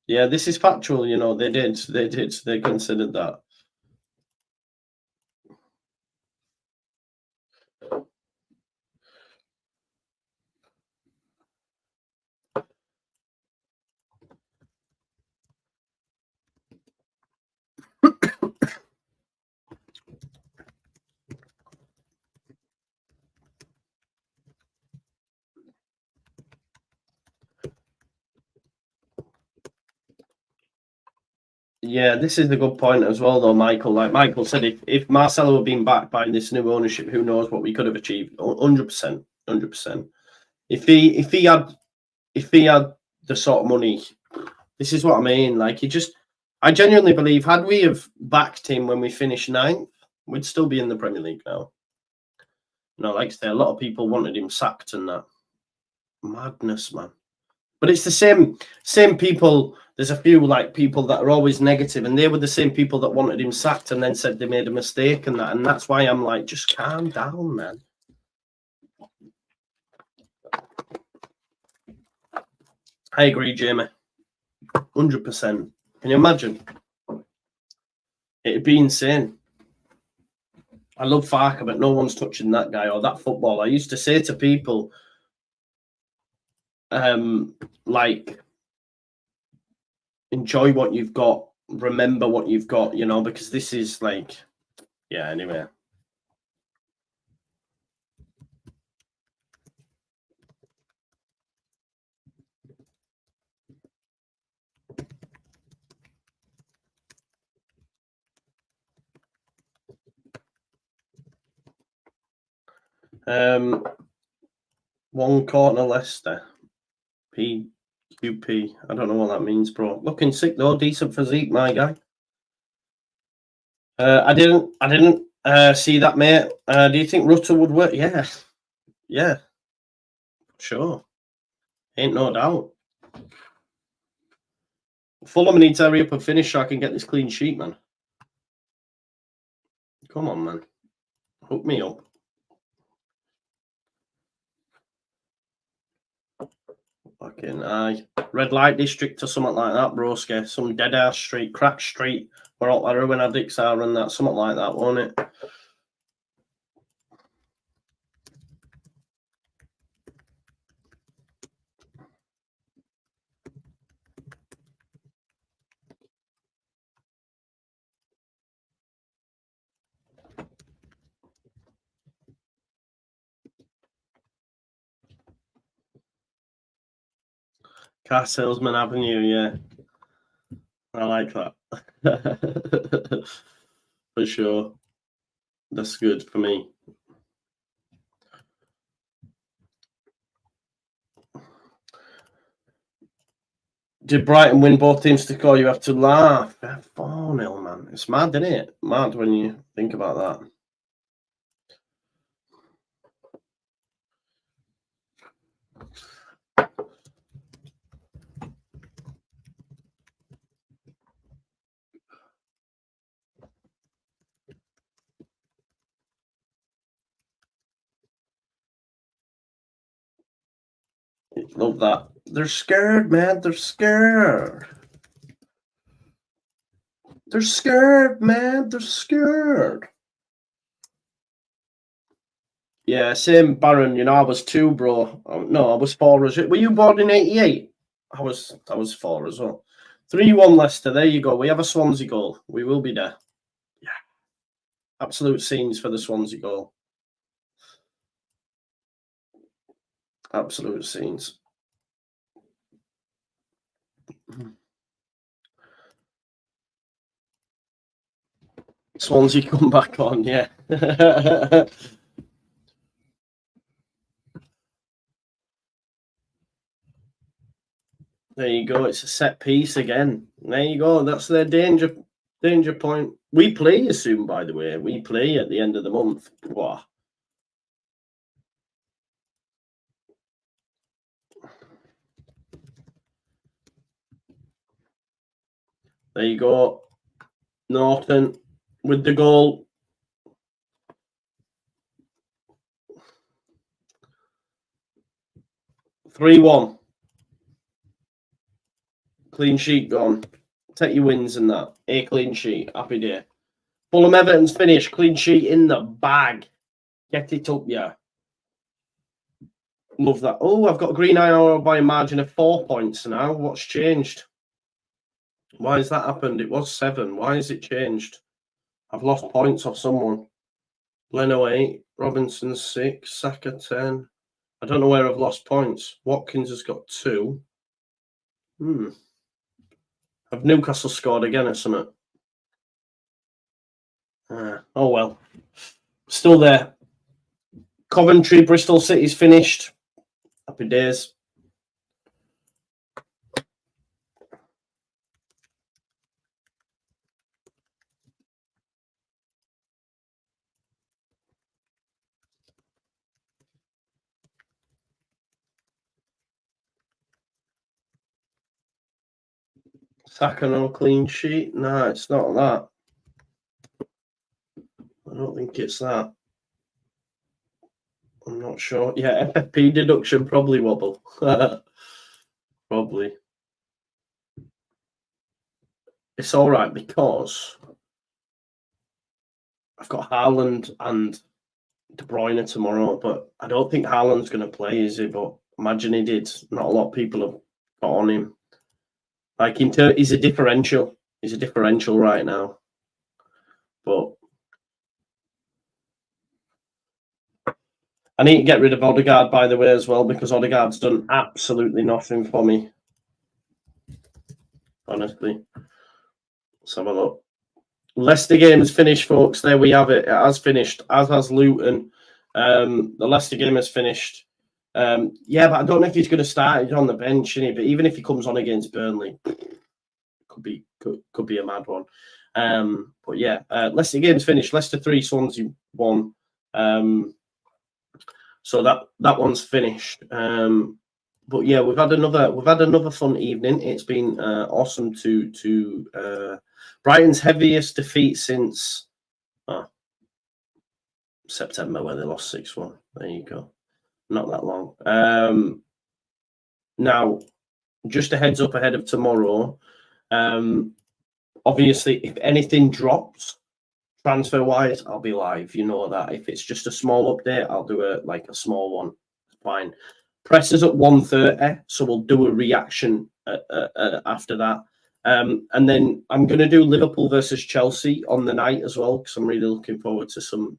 Yeah, this is factual. You know, they considered that. Yeah, this is a good point as well, though, Michael. Like Michael said, if Marcelo had been backed by this new ownership, who knows what we could have achieved? 100%, 100%. If he had the sort of money, this is what I mean. Like I genuinely believe, had we have backed him when we finished 9th, we'd still be in the Premier League now. You know, like I say, a lot of people wanted him sacked and that. Madness, man. But it's the same people. There's a few like people that are always negative, and they were the same people that wanted him sacked and then said they made a mistake and that. And that's why I'm like, just calm down, man. I agree, Jamie. 100%. Can you imagine? It'd be insane. I love Farker, but no one's touching that guy or that football. I used to say to people, like, enjoy what you've got, remember what you've got, you know, because this is like, yeah, anyway. One corner Leicester. PQP. I don't know what that means, bro. Looking sick though, decent physique, my guy. I didn't see that, mate. Do you think Rutter would work? Yeah. Yeah. Sure. Ain't no doubt. Fulham need to hurry up and finish so I can get this clean sheet, man. Come on, man. Hook me up. Fucking aye. Red light district or something like that, broski. Some dead ass street, crack street, where all the heroin addicts are and that, something like that, won't it? Car Salesman Avenue, yeah. I like that. For sure. That's good for me. Did Brighton win both teams to score? You have to laugh. 4-0, man. It's mad, isn't it? Mad when you think about that. Love that. They're scared, man. They're scared. They're scared, man. They're scared. Yeah, same, Baron. You know, I was 2, bro. No, I was 4. Were you born in 88? I was 4 as well. 3-1 Leicester. There you go. We have a Swansea goal. We will be there. Yeah. Absolute scenes for the Swansea goal. Absolute scenes. Swansea come back on, yeah. There you go. It's a set piece again. There you go. That's their danger point. We play soon, by the way. We play at the end of the month. Wow. There you go. Norton with the goal. (3-1). Clean sheet gone. Take your wins and that. A clean sheet. Happy day. Fulham Everton's finished. Clean sheet in the bag. Get it up, yeah. Love that. Oh, I've got a green eye by a margin of 4 points now. What's changed? Why has that happened? It was 7. Why has it changed? I've lost points off someone. Leno 8. Robinson 6. Saka 10. I don't know where I've lost points. Watkins has got 2. Have Newcastle scored again or something? Oh well. Still there. Coventry, Bristol City's finished. Happy days. Saka no clean sheet. No, it's not that. I don't think it's that. I'm not sure. Yeah, FFP deduction probably wobble. Probably. It's all right because I've got Haaland and De Bruyne tomorrow, but I don't think Haaland's going to play, is he? But imagine he did. Not a lot of people have got on him. Like he's a differential. He's a differential right now. But I need to get rid of Odegaard, by the way, as well, because Odegaard's done absolutely nothing for me. Honestly. Let's have a look. Leicester game is finished, folks. There we have it. It has finished, as has Luton. The Leicester game has finished. Yeah, but I don't know if he's going to start. He's on the bench, isn't he? But even if he comes on against Burnley, could be a mad one. But yeah, Leicester game's finished. Leicester 3, Swansea 1. So that one's finished. But yeah, we've had another fun evening. It's been awesome to Brighton's heaviest defeat since September, where they lost 6-1. There you go. Not that long. Now, just a heads up ahead of tomorrow. Obviously, if anything drops transfer wise, I'll be live. You know that. If it's just a small update, I'll do a small one. Fine. Press is at 1:30, so we'll do a reaction after that. And then I'm going to do Liverpool versus Chelsea on the night as well, because I'm really looking forward to some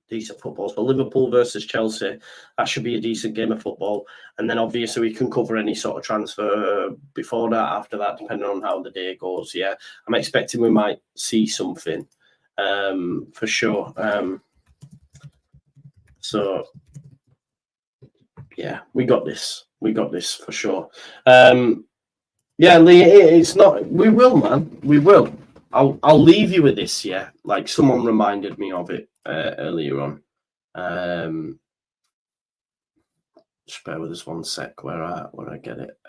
decent football. So Liverpool versus Chelsea, that should be a decent game of football. And then obviously we can cover any sort of transfer before that, after that, depending on how the day goes. Yeah, I'm expecting we might see something for sure. So yeah, we got this. We got this for sure. Yeah, Lee, it's not. We will, man. We will. I'll leave you with this. Yeah, like someone reminded me of it earlier on. Just bear with us 1 sec. Where I get it.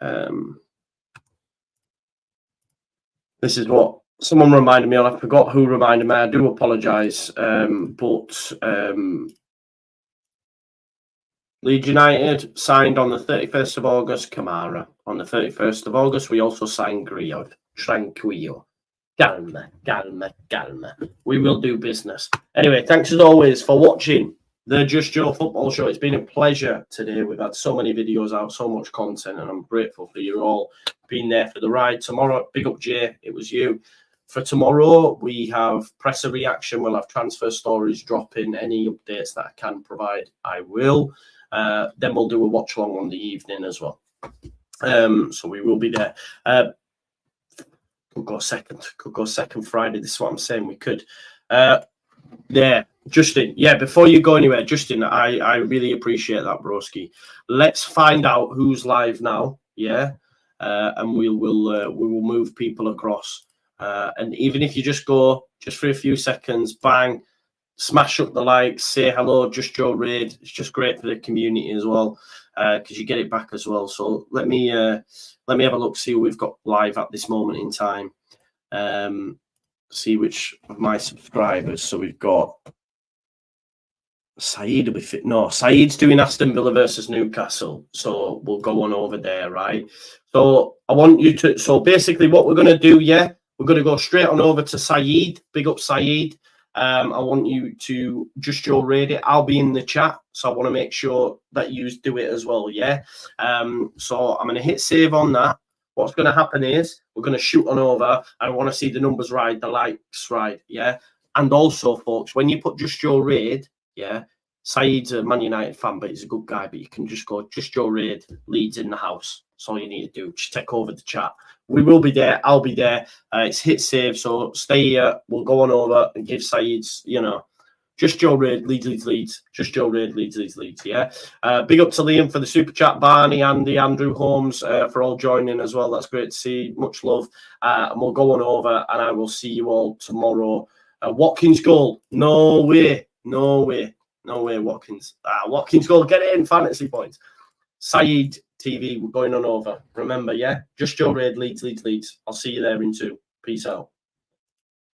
This is what someone reminded me of. I forgot who reminded me. I do apologise. But Leeds United signed on the 31st of August, Kamara. On the 31st of August, we also signed Griot. Tranquillo. Calma. We will do business. Anyway, thanks as always for watching the Just Joe Football Show. It's been a pleasure today. We've had so many videos out, so much content, and I'm grateful for you all being there for the ride. Tomorrow, big up Jay, it was you. For tomorrow, we have presser reaction. We'll have transfer stories dropping. Any updates that I can provide, I will. Then we'll do a watch along on the evening as well. So we will be there. Could go second Friday. This is what I'm saying. We could. Yeah, Justin. Yeah, before you go anywhere, Justin, I really appreciate that, broski. Let's find out who's live now. Yeah, and we will move people across. And even if you just go for a few seconds, bang. Smash up the likes, say hello, Just Joe Raid. It's just great for the community as well, because you get it back as well. So let me have a look, see who we've got live at this moment in time. see which of my subscribers. So we've got Saeed will be fit. No, Saeed's doing Aston Villa versus Newcastle. So we'll go on over there, right? So I want you to, so basically what we're going to do, yeah, we're going to go straight on over to Saeed. Big up Saeed. I want you to just your rate it. I'll be in the chat. So I want to make sure that you do it as well, yeah? So I'm going to hit save on that. What's going to happen is we're going to shoot on over. I want to see the numbers right, the likes right, yeah? And also, folks, when you put just your raid, yeah, Saeed's a Man United fan, but he's a good guy. But you can just go, just your raid, Leeds in the house. That's all you need to do. Just take over the chat. We will be there. I'll be there. It's hit save, so stay here. We'll go on over and give Saeed's, you know, just your raid, Leeds. Just your raid, Leeds, yeah. Big up to Liam for the super chat, Barney, Andy, Andrew Holmes for all joining as well. That's great to see. Much love. And we'll go on over, and I will see you all tomorrow. Watkins goal. No way. Watkins. Watkins goal. Get it in, fantasy points. Saeed TV, we're going on over. Remember, yeah? Just your raid, Leeds. I'll see you there in 2. Peace out.